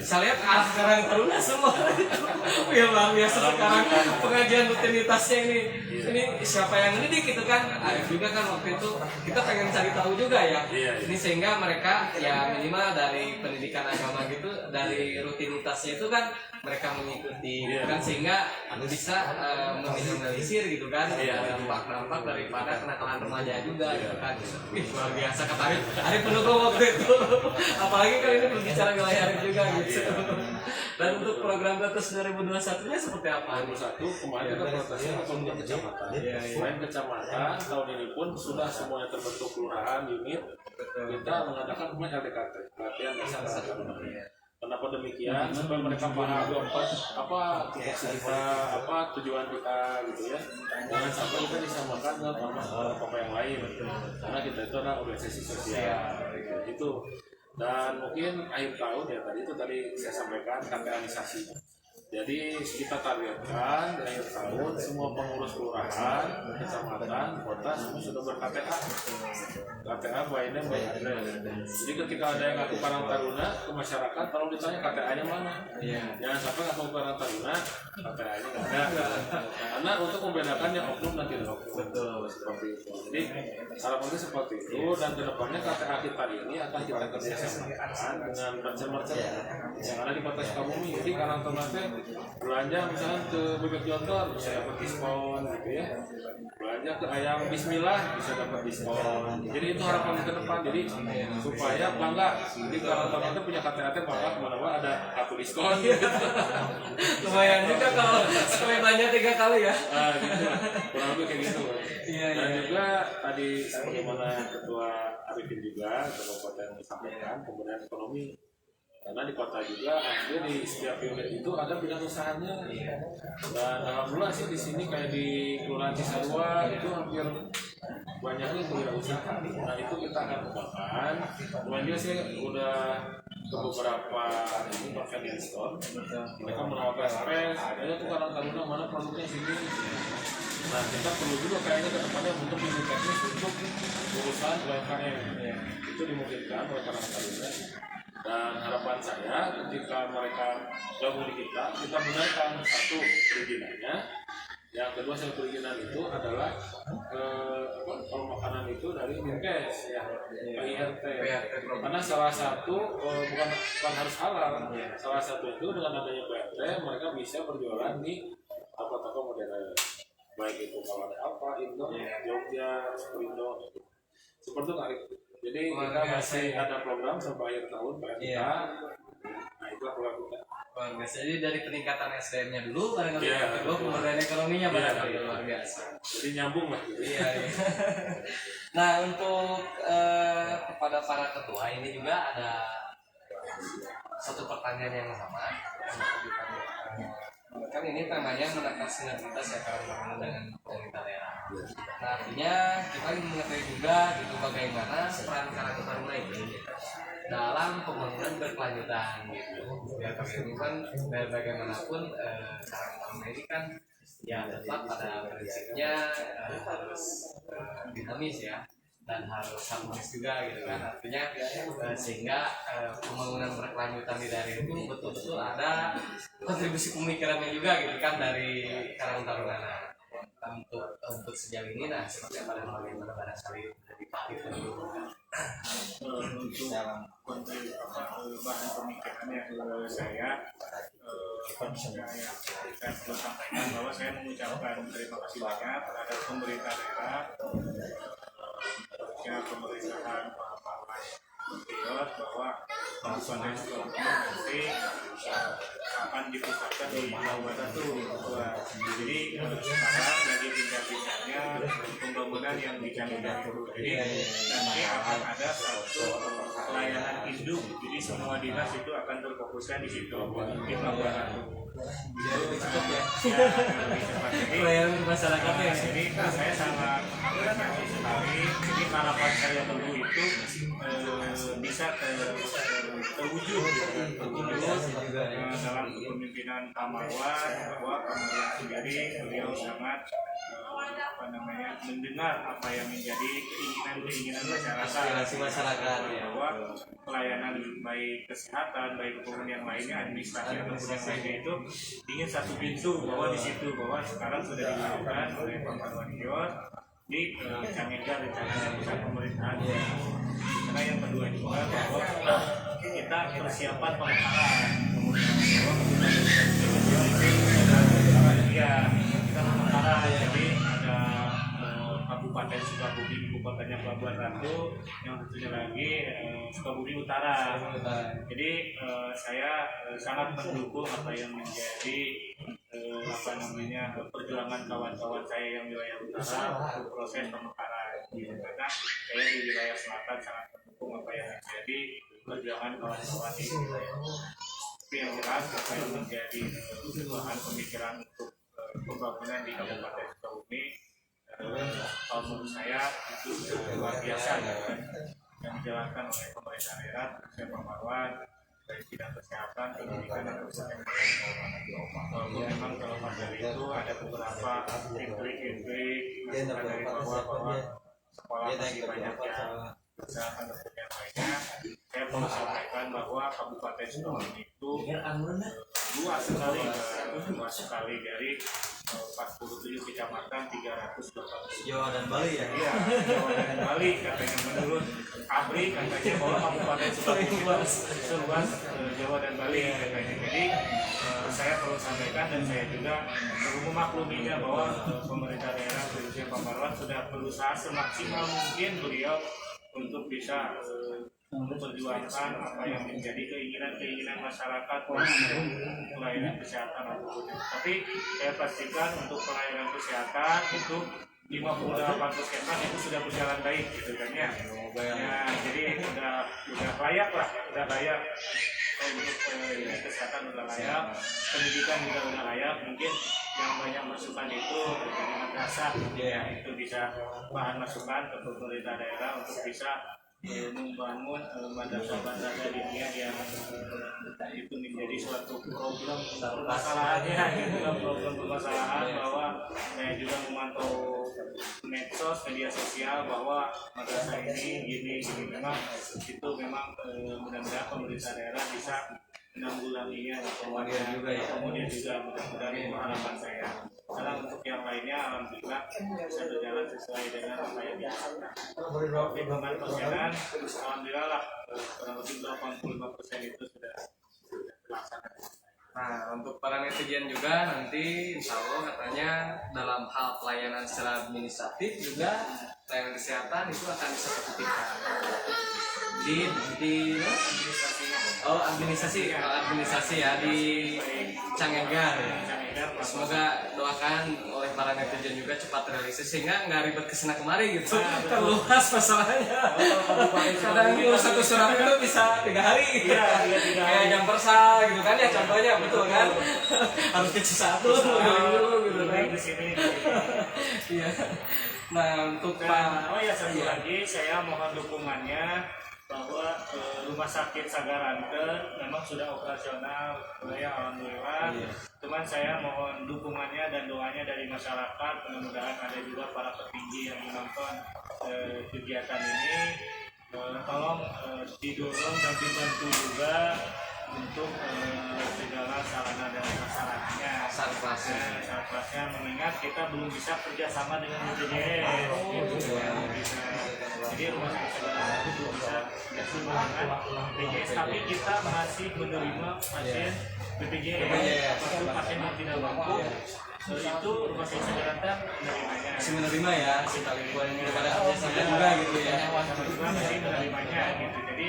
Saya lihat Karang Taruna semua itu. Ya luar biasa sekarang pengajian rutinitasnya ini. Ini siapa yang didik gitu kan? Juga kan waktu itu kita pengen cari tahu juga ya. Ini sehingga mereka ya minimal dari pendidikan agama gitu, dari rutinitasnya itu kan mereka mengikuti kan, sehingga bisa meminimalisir gitu kan dampak-dampak daripada kenakalan remaja juga gitu kan. Luar biasa kata Arif pendukung waktu itu. Apalagi kali ini berbicara wilayah Arif juga gitu. Dan untuk program Batas 2021 nya seperti apa? 2021 kemarin kita protesnya untuk kecamatan. Selain kecamatan, tahun ini pun sudah semuanya terbentuk kelurahan, unit. Kita mengadakan LDKT, latihan dasar Karang. Kenapa demikian? Supaya mereka paham apa tupoksi kita, apa tujuan kita gitu ya. Jangan sampai kita disamakan dengan kelompok yang lain. Karena kita itu adalah organisasi sosial gitu. Dan mungkin akhir tahun ya tadi saya sampaikan KPAnisasi. Jadi kita targetkan di akhir tahun semua pengurus kelurahan, kecamatan, kota semua sudah ber-KTA. KTA by name by address. Jadi ketika ada yang ngaku Karang Taruna ke masyarakat, tolong ditanya KTA-nya mana. Jangan sampai ngaku Karang Taruna, KTA-nya nggak ada. Karena untuk membedakan yang oknum dan tidak oknum. Betul, seperti itu. Jadi harapannya seperti itu, dan kedepannya KTA kita ini akan kita kerjasamakan dengan merchant-merchant yang ada di kota Sukabumi. Jadi Karang Taruna belanja misalnya ke Bebek Jontor bisa dapat diskon gitu ya, belanja ke Ayam Bismillah bisa dapat diskon. Jadi itu harapan ke depan, jadi supaya bangga. Jadi kalau ternyata punya KTA bangga kemana-mana ada kartu diskon gitu. Lumayan juga kalau sekali belanja 3 kali ya. Gitu kurang lebih kayak gitu. Dan juga tadi sebagaimana Ketua Arifin juga Kabupaten sampaikan pemberdayaan ekonomi, karena di kota juga hampir di setiap unit itu ada bidang usahanya. Dan alhamdulillah sih di sini kayak di Kelurahan Cisarua itu hampir banyaknya wirausaha. Nah itu kita akan kembangkan. Kemudian juga sih udah ke beberapa convenience store, mereka menawarkan space, ada tuh Karang Taruna mana produknya sini. Nah kita perlu juga kayaknya ke depannya untuk bikin teknis untuk urusan UMKM. Itu dimungkinkan oleh Karang Taruna. Dan harapan saya ketika mereka gabung di kita benarkan satu perizinannya, yang kedua satu perizinan itu adalah kalau makanan itu dari Dinkes ya, PIRT. Karena salah satu bukan harus halal, salah satu itu dengan adanya PIRT mereka bisa berjualan di toko-toko modern, baik itu kalau ada apa, Indo, Jogja, Superindo, seperti itu Kak Arif. Jadi kita masih ada program sampai akhir tahun PMK. Nah itu program kita. Luar biasa. Jadi dari peningkatan SDM-nya dulu, barangkali yang kedua pemberdayaan ekonominya barangkali luar biasa. Jadi nyambung lah. Gitu. Iya. Nah untuk kepada para ketua ini juga ada satu pertanyaan yang sama. Kan ini temanya menakar sinergitas ya Karang dengan pemerintah daerah. Nah artinya kita ingin mengetahui juga gitu bagaimana peran Karang Taruna ini dalam pembangunan berkelanjutan gitu. Ya ini kan bagaimanapun Karang Taruna ini kan ya tetap pada prinsipnya harus dinamis ya, dan harus harmonis juga gitu kan. Artinya sehingga pembangunan berkelanjutan di daerah itu betul-betul ada kontribusi pemikirannya juga gitu kan dari Karang Taruna. Untuk sejauh ini nah seperti apa dan bagaimana barangkali dari Pak Arifin dulu. Untuk bahan pemikirannya saya perlu sampaikan bahwa saya mengucapkan terima kasih banyak terhadap pemerintah daerah, pemerintahan Pak Priot, bahwa Kabupaten Sukabumi nanti akan dipusatkan di Bawah Satu. Jadi sekarang lagi tingkat-tingkatnya pembangunan yang dicanangkan itu. Jadi nanti akan ada satu pelayanan induk. Jadi semua dinas itu akan terfokuskan di situ di Bawah Satu. Jadi cukup ya. Jadi Pelayanan masyarakatnya. Jadi saya sangat apresiasi sekali. Jadi harapan saya dulu itu bisa terwujud dalam kepemimpinan Pak Marwan, bahwa Pak Marwan sendiri beliau sangat mendengar apa yang menjadi keinginan masyarakat ya. Bahwa pelayanan baik kesehatan, baik kemudian yang lainnya, administrasi ataupun yang lainnya itu ingin satu pintu, bahwa di situ bahwa sekarang sudah dilakukan oleh Pak Marwan di Cangega rencana pusat pemerintahan. Karena yang kedua juga bahwa kita persiapan pemekaran, kita pemekaran. Jadi ada Kabupaten Sukabumi, ibu kotanya Pelabuhan Ratu, yang tentunya lagi Sukabumi Utara. Jadi saya sangat mendukung apa yang menjadi perjuangan kawan-kawan saya yang wilayah utara untuk proses pemekaran. Karena saya di wilayah selatan sangat mendukung apa yang menjadi perjuangan kawan-kawan di wilayah. Tapi yang jelas apa yang menjadi bahan pemikiran untuk pembangunan di Kabupaten Sukabumi, kalau menurut saya itu luar biasa yang dijalankan oleh pemerintah daerah, Pak Marwan, dari bidang kesehatan, pendidikan dan kesehatan. Walaupun memang terlepas dari itu ada beberapa intrik-intrik masukan dari bahwa sekolah masih banyak yang kesehatan dan yang lainnya. Saya perlu sampaikan bahwa Kabupaten Sukabumi itu luas sekali dari 47 kecamatan 380. Jawa dan Bali ya. Iya, Jawa dan Bali katanya menurut Abri katanya bahwa Kabupaten Sukabumi seluas Jawa dan Bali katanya. Jadi saya perlu sampaikan dan saya juga perlu memakluminya bahwa pemerintah daerah khususnya Pak Marwan sudah berusaha semaksimal mungkin beliau untuk bisa memperjuangkan apa yang menjadi keinginan masyarakat untuk pelayanan kesehatan apapun. Tapi saya pastikan untuk pelayanan kesehatan itu 58 puskesmas itu sudah berjalan baik gitu kan ya. Ya, jadi udah layak lah, udah layak untuk kesehatan udah layak, pendidikan juga udah layak. Mungkin yang banyak masukan itu dari madrasah ya, itu bisa bahan masukan ke pemerintah daerah untuk bisa membangun madrasah-madrasah diniyah yang itu menjadi suatu problem permasalahannya permasalahan bahwa saya juga memantau medsos media sosial bahwa madrasah ini gini memang itu memang mudah-mudahan pemerintah daerah bisa menanggulanginya kemudian juga mudah-mudahan harapan saya. Karena untuk yang lainnya alhamdulillah bisa berjalan sesuai dengan apa yang diharapkan. Perkembangan perjalanan alhamdulillah lah kurang lebih 85% itu sudah terlaksana. Nah, untuk para netizen juga nanti insya Allah katanya dalam hal pelayanan secara administratif juga pelayanan kesehatan itu akan disertifikasikan di administrasi ya di Cangegar ya. Semoga doakan oleh para netizen juga cepat realisasi sehingga nggak ribet kesana kemari gitu. Terluas masalahnya. Kadang ngurus satu surat itu bisa 3 hari gitu. Kayak jam persa gitu kan ya contohnya betul kan. Harus ke satu dulu gitu kan. Di sini. Iya. Nah, untuk Pak satu lagi saya mohon dukungannya bahwa rumah sakit Sagaranten memang sudah operasional ya alhamdulillah. Cuman saya mohon dukungannya dan doanya dari masyarakat, mudah-mudahan ada juga para petinggi yang menonton kegiatan ini, tolong didorong dan dibantu juga untuk segala sarana dan prasarananya. Sarplasnya mengingat kita belum bisa kerjasama dengan BPJS gitu ya. Jadi rumah sakit Sagaranten itu belum bisa kerjasama dengan BPJS, tapi kita masih menerima pasien BPJS. Pasien yang tidak mampu itu rumah sakit Sagaranten menerimanya. Masih menerima ya, sekalipun ada kerjasama juga gitu ya. Masih menerimanya gitu. Jadi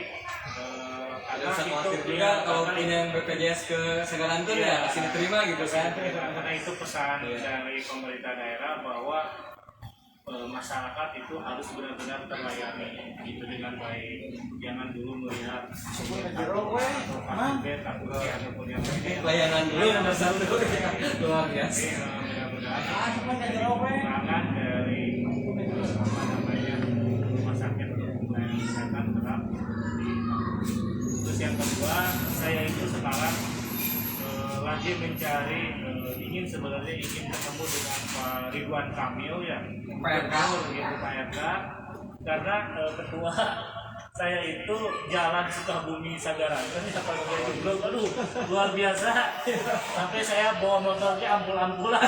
ada usah khawatir juga kalau pindah BPJS ke Sagaranten ya masih diterima gitu kan. Karena itu pesan dari pemerintah daerah bahwa masyarakat itu harus benar-benar terlayani gitu dengan baik. Jangan dulu melihat takutnya ataupun yang lain. Layanan dulu nomor 1 luar biasa. Mudah-mudahan perkembangan dari rumah sakit untuk pelayanan kesehatan tetap. Terus yang kedua, saya itu sekarang lagi mencari ingin ketemu dengan Pak Ridwan Kamil ya, PRK gitu Pak RK, karena ketua saya itu jalan Sukabumi Sagaranten ya Pak Jomblo, aduh luar biasa, sampai saya bawa motornya ampul-ampulan.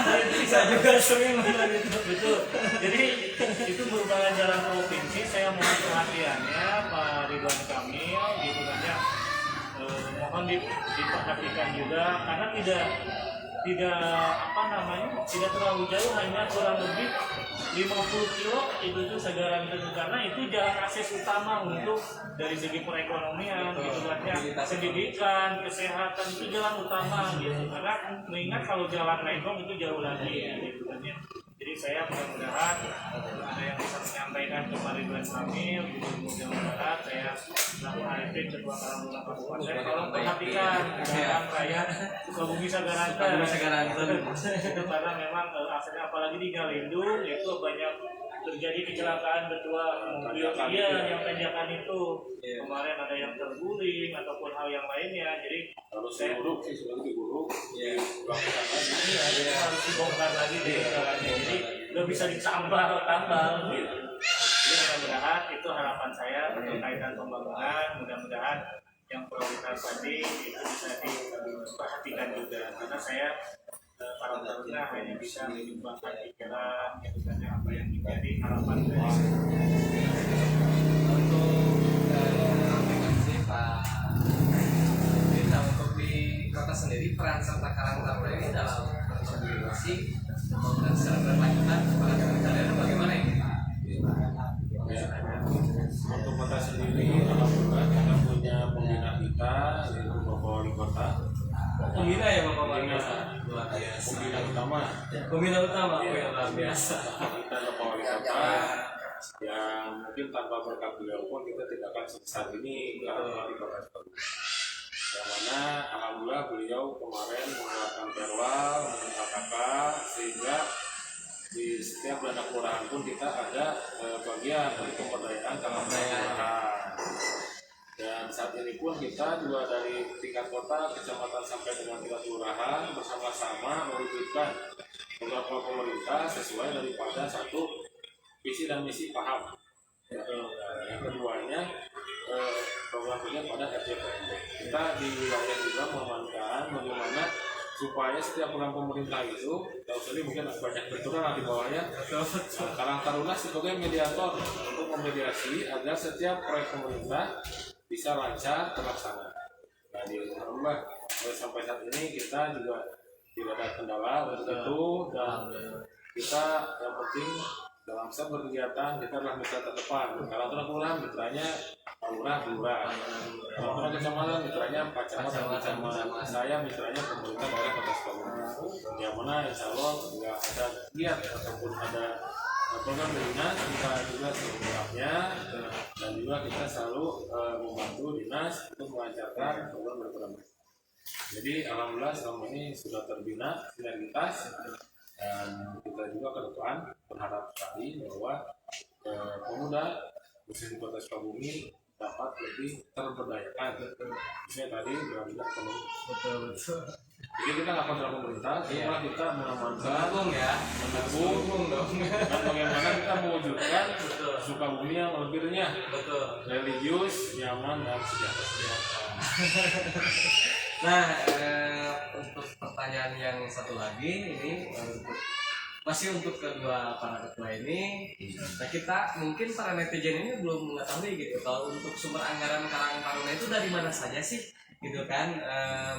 Saya juga sering betul. Jadi itu merupakan jalan provinsi. Saya mohon perhatiannya Pak Ridwan Kamil gitu kan ya. Mohon diperhatikan juga karena tidak terlalu jauh, hanya kurang lebih 50 kilo itu tuh Sagaranten, karena itu jalan akses utama untuk dari segi perekonomian gitu kan ya, pendidikan, kesehatan itu jalan utama gitu, karena mengingat kalau jalan Legong itu jauh lagi gitu kan ya. Jadi saya mudah-mudahan ada yang bisa menyampaikan ke Pak Ridwan Kamil, Gubernur Jawa Barat, saya selaku AFP Ketua Karangtuna Kabupaten, tolong perhatikan jalan raya Sukabumi Sagaranten. Itu karena memang aksesnya apalagi di Galindung itu banyak terjadi kecelakaan ketua mobil yang tanjakan itu. Kemarin ada yang terguling ataupun hal yang lainnya, jadi harus diuruk sih, sudah diuruk dilakukan lagi harus dibongkar lagi deh jalannya, jadi nggak bisa ditambal gitu. Jadi mudah-mudahan itu harapan saya berkaitan pembangunan, mudah-mudahan yang prioritas tadi itu bisa diperhatikan juga, karena saya para taruna hanya bisa menyumbangkan pikiran gitu kan, apa yang menjadi harapan dari aplikasi Pak Dina untuk di kota sendiri, peran serta Karang Taruna ini dalam konsolidasi pembangunan secara berkelanjutan kepada daerah bagaimana ini? Untuk kota sendiri, alhamdulillah kita punya pembina kita yaitu Bapak Wali Kota. Pembina ya Bapak Wali Kota, luar biasa. Pembina utama, Pembina utama, luar biasa. kita Bapak Wali Kota yang mungkin tanpa berkat beliau pun kita tidak akan sebesar ini karena di Kota Sukabumi. Yang mana alhamdulillah beliau kemarin mengeluarkan perwal, KK, sehingga di setiap dana kelurahan pun kita ada bagian dari pemberdayaan dalam kelurahan. Dan saat ini pun kita juga dari tingkat kota, kecamatan sampai dengan tingkat kelurahan bersama-sama mewujudkan program pemerintah sesuai daripada satu visi dan misi paham. Yang keduanya programnya pada RJPMD. Kita di wilayah juga mengamankan bagaimana supaya setiap program pemerintah itu, tahu sendiri mungkin banyak benturan di bawahnya. Karang Taruna sebagai mediator untuk memediasi agar setiap proyek pemerintah bisa lancar terlaksana. Nah, alhamdulillah sampai saat ini kita juga tidak ada kendala untuk itu, dan kita yang penting dalam setiap berkegiatan kita adalah mitra terdepan. Kalau kelurahan mitranya lurah, kalau kecamatan mitranya Pak Camat dan kecamatan, saya mitranya pemerintah daerah Kota Sukabumi. Yang mana insya Allah nggak ada giat ataupun ada program dinas, kita juga sebenarnya, dan juga kita selalu membantu dinas untuk melancarkan program. Jadi alhamdulillah selama ini sudah terbina sinergitas, dan kita juga ke depan berharap sekali bahwa pemuda khususnya di Kota Sukabumi dapat lebih terberdayakan. Misalnya tadi berarti ekonomi. Betul. Jadi kita nggak kontra pemerintah, setelah kita mengamankan, mendukung dong. dan bagaimana kita mewujudkan Sukabumi yang lebih renyah, religius, nyaman, dan sejahtera. Nah, untuk pertanyaan yang satu lagi ini masih untuk kedua para ketua ini. Nah, kita mungkin para netizen ini belum mengetahui gitu kalau untuk sumber anggaran Karang Taruna itu dari mana saja sih, gitu kan?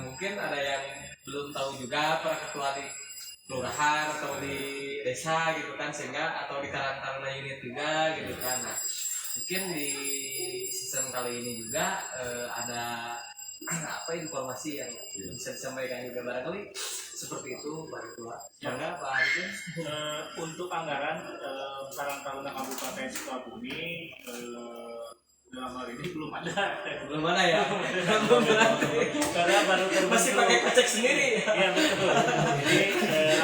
Mungkin ada yang belum tahu juga para ketua di kelurahan atau di desa gitu kan, sehingga atau di Karang Taruna unit juga gitu kan. Nah, mungkin di season kali ini juga ada apa informasi yang bisa disampaikan juga barangkali seperti itu Pak Ketua. Bangga Pak Arifin. Untuk anggaran Karang Taruna Kabupaten Sukabumi dalam hal ini belum ada ya. Belum berarti karena baru terbentuk, masih pakai kocek sendiri. Iya betul. Jadi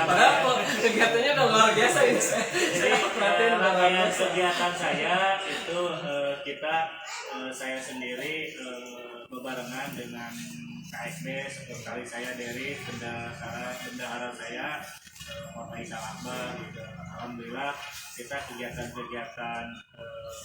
padahal kegiatannya udah luar biasa ini. Jadi rangkaian kegiatan saya itu saya sendiri berbarengan dengan KSB, sekali saya dari bendahara saya Bapak Isa Akbar gitu. Alhamdulillah kita kegiatan-kegiatan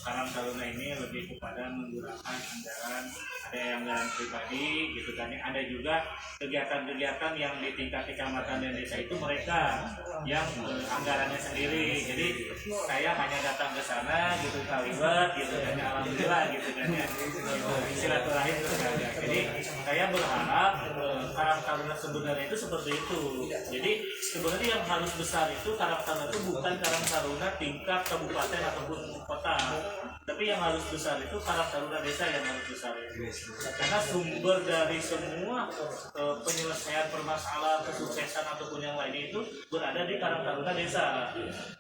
Karang Taruna ini lebih kepada menggunakan anggaran, ada yang anggaran pribadi gitu kan, ada juga kegiatan-kegiatan yang di tingkat kecamatan dan desa itu mereka yang anggarannya sendiri. Jadi saya hanya datang ke sana gitu kaliwat gitu kan, alhamdulillah gitu kan ya, silaturahim gitu kan. Jadi saya berharap Karang Taruna sebenarnya itu seperti itu. Jadi sebenarnya yang harus besar itu Karang Taruna itu bukan Karang Taruna tingkat kabupaten ataupun kota, tapi yang harus besar itu Karang Taruna desa yang harus besar. Karena sumber dari semua penyelesaian permasalahan, kesuksesan ataupun yang lainnya itu berada di Karang Taruna desa.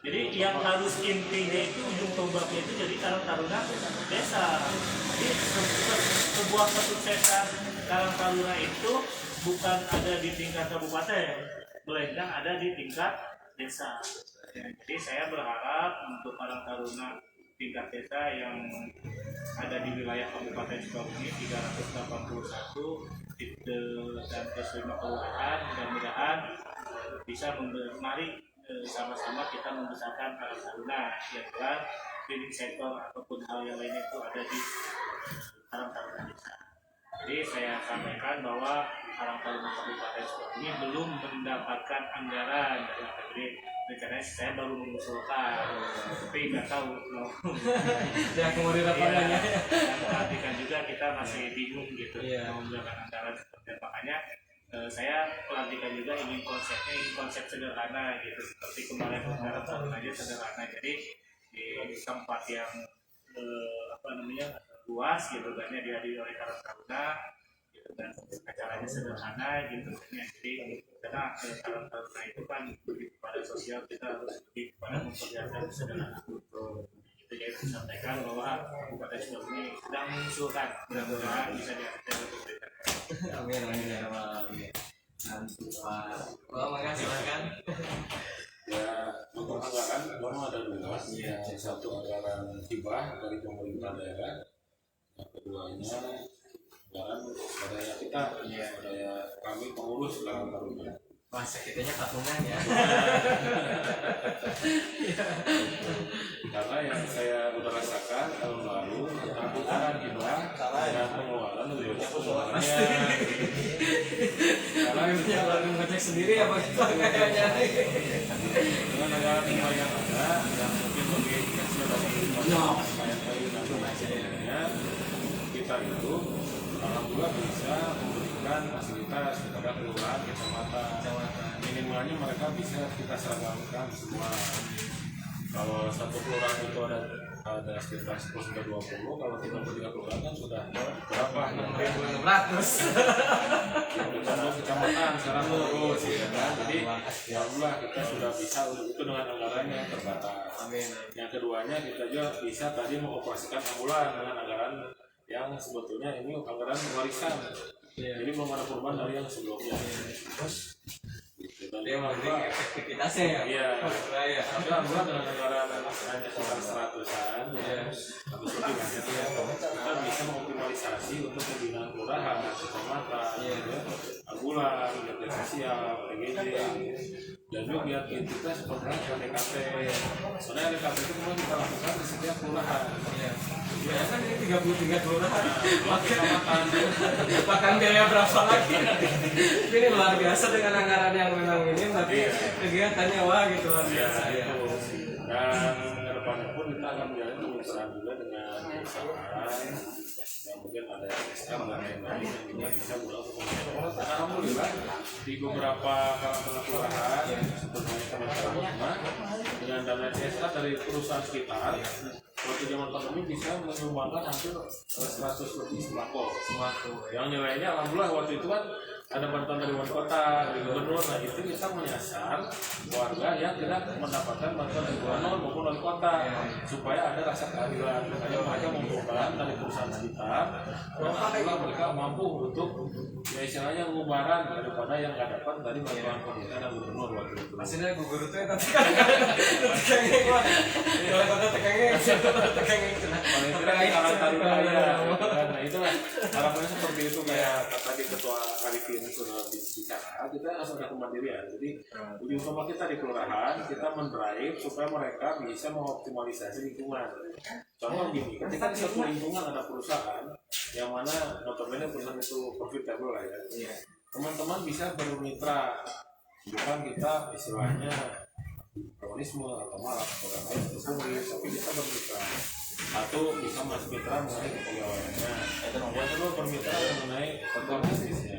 Jadi yang harus intinya itu, ujung tombaknya itu jadi Karang Taruna desa. Jadi sebuah kesuksesan Karang Taruna itu bukan ada di tingkat kabupaten, melainkan ada di tingkat desa. Ya, jadi saya berharap untuk Karang Taruna tingkat desa yang ada di wilayah Kabupaten Sukabumi 381 dan plus 5 kelurahan, mudah-mudahan bisa mari sama-sama kita membesarkan Karang Taruna yang jelas klinik sektor ataupun hal yang lainnya itu ada di Karang Taruna desa. Jadi saya sampaikan bahwa Karang Taruna Kabupaten Sukabumi belum mendapatkan anggaran dari APBD. Karena saya baru mengusulkan, tapi nggak tahu. Ya kemudian apa namanya? Dan perhatikan juga kita masih bingung gitu mau mendapatkan anggaran seperti apa. Makanya saya perhatikan juga ingin konsep sederhana gitu, seperti kemarin Karang Taruna aja sederhana. Jadi di tempat yang luas gitu kan ya, dihadiri oleh Karang Taruna gitu, dan acaranya sederhana gitu kan ya. Jadi karena Karang Taruna itu kan lebih kepada sosial, kita harus lebih kepada memperlihatkan sederhana gitu. Jadi disampaikan bahwa Kabupaten Sukabumi sedang mengusulkan, mudah-mudahan bisa diatur untuk kita. Amin amin ya rabbal alamin. Pak. Oh, makasih silakan. Ya, untuk anggaran memang ada dua. Satu anggaran hibah dari pemerintah daerah, yang keduanya anggaran swadaya kita, swadaya kami pengurus Karang Taruna. Masa kitanya patungan ya. Karena yang saya udah rasakan tahun lalu tentang anggaran hibah dan pengeluaran lebih banyak pengeluarannya. Karena Yang lalu ngecek sendiri apa kita kayaknya. dengan anggaran hibah yang ada, yang mungkin lebih kecil dari kayak kita itu alhamdulillah bisa memberikan fasilitas kepada kelurahan, kecamatan. Minimalnya mereka bisa kita seragamkan semua. Kalau satu kelurahan itu ada sekitar 10-20, kalau 33 kelurahan kan sudah berapa? 6.600. Untuk kecamatan sekarang terus, ya kan? Jadi ya Allah kita sudah bisa untuk itu dengan anggarannya yang terbatas. Amin. Yang keduanya kita juga bisa tadi mengoperasikan ambulan dengan anggaran yang sebetulnya ini anggaran warisan. Jadi belum ada perubahan dari yang sebelumnya. Dia memberi efektivitasnya ya. Iya. Ya. Alhamdulillah dengan anggaran hanya sekitar 100-an, habis lebih banyak ya. Kita bisa mengoptimalisasi untuk pembinaan kelurahan, kecamatan, ambulan, media sosial, PGJ, dan juga biar kita seperti RDKP. Soalnya RDKP itu memang kita lakukan di setiap kelurahan. Ya kan ini 33 kelurahan. Bahkan biaya berapa lagi? Ini luar biasa dengan anggaran yang memang ini, tapi kegiatannya wah gitu luar biasa ya. Dan kedepannya pun kita akan menjalin kemitraan juga dengan perusahaan yang mungkin ada SK dan lain-lain yang juga bisa melakukan. Alhamdulillah di beberapa kelurahan seperti teman-teman dengan dana CSR dari perusahaan sekitar, waktu zaman pandemi bisa menyumbangkan hampir 100 lebih sembako. Yang nilainya alhamdulillah waktu itu kan ada bantuan dari wali kota, dari gubernur. Nah itu kita menyasar warga yang tidak mendapatkan bantuan dari gubernur maupun wali kota supaya ada rasa keadilan. Makanya mereka membutuhkan dari perusahaan sekitar, dan alhamdulillah mereka mampu untuk ya istilahnya ngubaran daripada yang nggak dapat dari bantuan pemerintah dan gubernur waktu itu. Maksudnya gugur itu ya tapi kan tekangnya gimana? Kalau kota tekangnya Paling tidak di Karang Taruna ya. Nah itulah harapannya seperti itu, kayak tadi Ketua Arifin sudah bicara, kita harus ada kemandirian. Jadi ujung tombak kita di kelurahan, kita mendrive supaya mereka bisa mengoptimalisasi lingkungan. Contoh gini, ketika di satu lingkungan ada perusahaan yang mana notabene perusahaan itu profitable lah ya, teman-teman bisa bermitra, bukan kita istilahnya komunisme atau malah program lain berkumpul, tapi kita bermitra atau bisa masuk mitra mengenai kepegawaiannya, yang kedua bermitra mengenai sektor bisnisnya.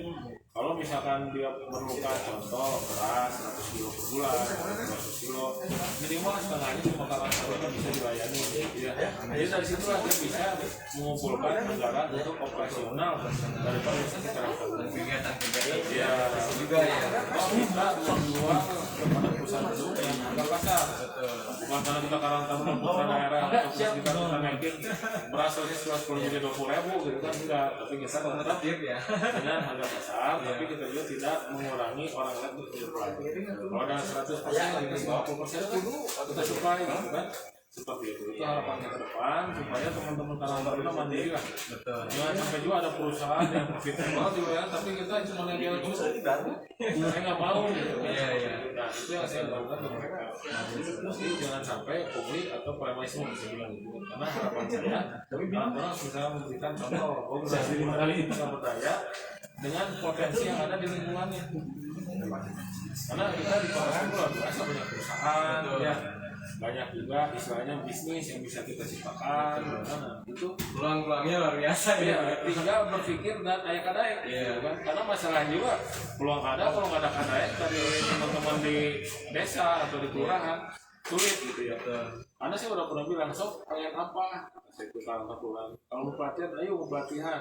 Kalau misalkan dia memerlukan contoh beras 100 kilo per bulan, 200 kilo, minimal setengahnya cuma Karang Taruna bisa dilayani. Ya. Jadi dari situlah dia bisa mengumpulkan anggaran untuk operasional daripada misalnya Karang Taruna. kegiatan-kegiatan Ya juga ya. Kalau kita menjual kepada perusahaan itu yang harga pasar, bukan karena kita Karang Taruna bukan daerah untuk kita naikin beras 110 jadi 20.000 gitu kan, enggak. Tapi kita tetap ya. dengan harga pasar. tapi kita juga tidak mengurangi orang lain untuk supply. Kalau ada 100% di 50% kita supply gitu kan. Seperti itu harapannya ke depan supaya teman-teman Karang Taruna mandiri lah. Betul. Jangan sampai juga ada perusahaan yang profitable gitu ya, tapi kita cuma yang jual saya nggak mau gitu. Iya, iya. Nah itu yang saya lakukan ke mereka. Jadi jangan sampai pungli atau premaisme bisa bilang gitu. Karena harapan saya orang bisa memberikan contoh organisasi 5 kali bisa berdaya dengan potensi yang ada di lingkungannya. Karena kita di Polres itu luar biasa banyak perusahaan, ya banyak juga istilahnya bisnis yang bisa kita ciptakan. Nah, itu Peluang-peluangnya luar biasa ya, ya. tinggal berpikir dan ayak-ayak gitu kan. Karena masalah juga peluang ada kalau nggak ada kadaek dari teman-teman di desa atau di kelurahan sulit gitu ya. Karena saya udah pernah bilang sok kayak apa saya itu kalau mau pelatihan ayo mau pelatihan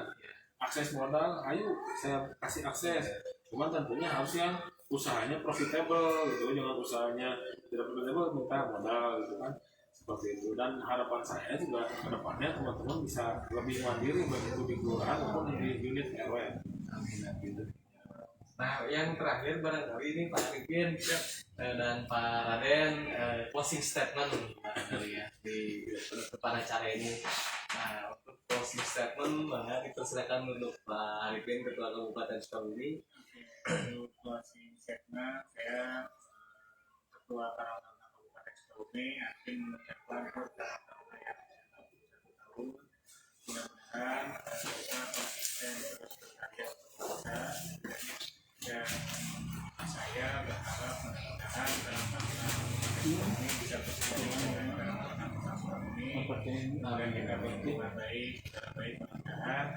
akses modal ayo saya kasih akses, cuman tentunya harus yang usahanya profitable gitu, jangan usahanya tidak profitable minta modal gitu kan, seperti itu. Dan harapan saya juga ke depannya teman-teman bisa lebih mandiri baik itu di kelurahan maupun di unit RW. Gitu. Nah, yang terakhir barangkali ini Pak Arifin dan Pak Raden closing statement barangkali ya di penutupan acara ini. Nah, untuk closing statement dipersilakan untuk Pak Arifin, Ketua Kabupaten Sukabumi. Closing statement saya Ketua Karang Taruna Kabupaten Sukabumi akan mengucapkan Karang Taruna yang 1 tahun. Mudah-mudahan bisa konsisten terus berkarya bekerja. Dan saya berharap mudah-mudahan Karang Taruna ini bisa bersama dengan Karang Taruna Sukabumi dan kita berhubungan baik, mudah-mudahan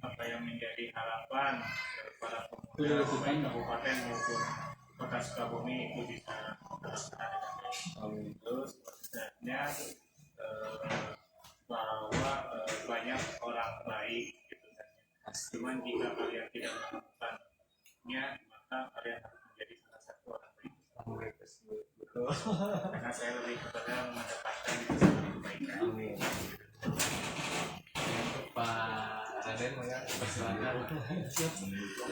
apa yang menjadi harapan dari para pemuda baik kabupaten maupun kota Sukabumi itu bisa terlaksana dengan baik. Terus sebenarnya bahwa banyak orang baik gitu kan. Cuman jika kalian tidak melakukannya maka kalian harus menjadi salah satu orang baik. Betul. Karena saya lebih kepada mendapatkan kebaikan. Amin. Pak Raden persilakan.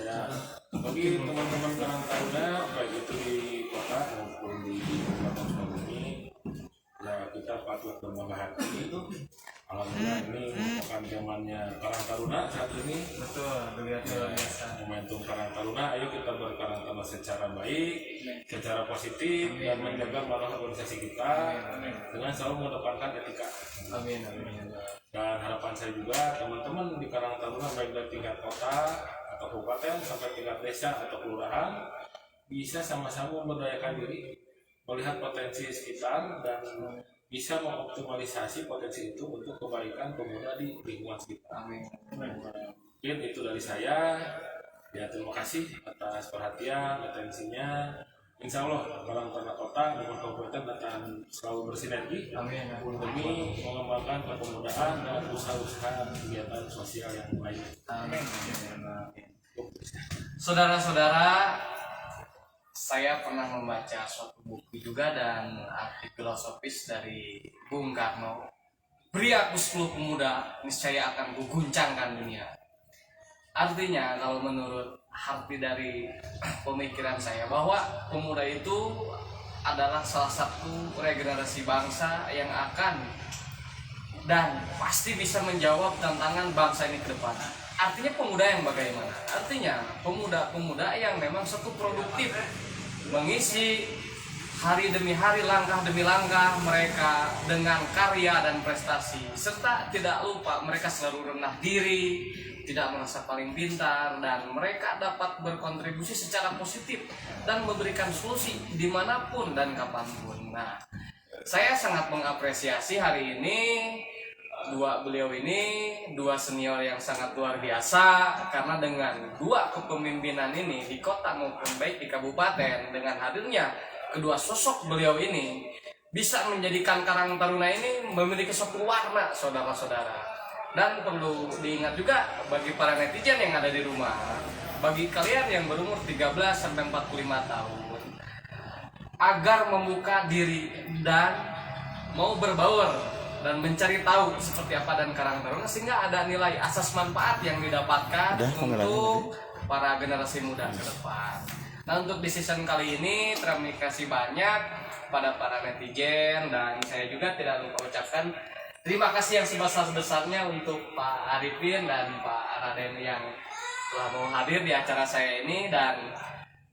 Ya, bagi teman-teman Karang Taruna baik itu di kota maupun di Kabupaten Sukabumi, ya kita patut berbangga hati. Alhamdulillah ini merupakan zamannya Karang Taruna saat ini. Betul, luar biasa. Momentum Karang Taruna, ayo kita berkarang taruna secara baik, secara positif, dan menjaga malah organisasi kita dengan selalu mengedepankan etika. Amin, amin. Dan harapan saya juga teman-teman di Karang Taruna baik dari tingkat kota atau kabupaten sampai tingkat desa atau kelurahan bisa sama-sama memberdayakan diri, melihat potensi sekitar dan bisa mengoptimalisasi potensi itu untuk kebaikan pemuda di lingkungan sekitar. Amin. Mungkin itu dari saya. Ya, terima kasih atas perhatian, atensinya. Insya Allah Karang Taruna Kota maupun kabupaten akan selalu bersinergi Amin. demi mengembangkan kepemudaan dan usaha-usaha kegiatan sosial yang lain. Amin. Saudara-saudara, saya pernah membaca suatu buku juga dan arti filosofis dari Bung Karno. Beri aku 10 pemuda, niscaya akan kuguncangkan dunia. Artinya kalau menurut arti dari pemikiran saya bahwa pemuda itu adalah salah satu regenerasi bangsa yang akan dan pasti bisa menjawab tantangan bangsa ini ke depan. Artinya pemuda yang bagaimana? Artinya pemuda-pemuda yang memang cukup produktif, mengisi hari demi hari, langkah demi langkah mereka dengan karya dan prestasi, serta tidak lupa mereka selalu rendah diri, tidak merasa paling pintar, dan mereka dapat berkontribusi secara positif dan memberikan solusi dimanapun dan kapanpun. Nah, saya sangat mengapresiasi hari ini beliau ini dua senior yang sangat luar biasa, karena dengan dua kepemimpinan ini di kota maupun baik di kabupaten, dengan hadirnya kedua sosok beliau ini bisa menjadikan Karang Taruna ini memiliki suatu warna, saudara-saudara. Dan perlu diingat juga bagi para netizen yang ada di rumah, bagi kalian yang berumur 13-45 tahun, agar membuka diri dan mau berbaur dan mencari tahu seperti apa dan Karang Taruna, sehingga ada nilai asas manfaat yang didapatkan untuk para generasi muda ke depan. Nah, untuk di season kali ini terima kasih banyak pada para netizen, dan saya juga tidak lupa ucapkan terima kasih yang sebesar-besarnya untuk Pak Arifin dan Pak Raden yang telah mau hadir di acara saya ini. Dan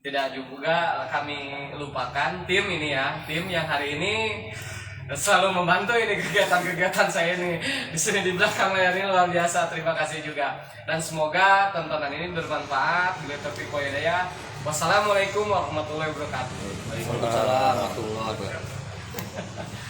tidak juga kami lupakan tim ini ya, tim yang hari ini selalu membantu ini kegiatan-kegiatan saya ini di sini di belakang layar ini, luar biasa. Terima kasih juga, dan semoga tontonan ini bermanfaat. Bila taufiq wal hidayah. Wassalamualaikum warahmatullahi wabarakatuh. Waalaikumsalam warahmatullahi wabarakatuh.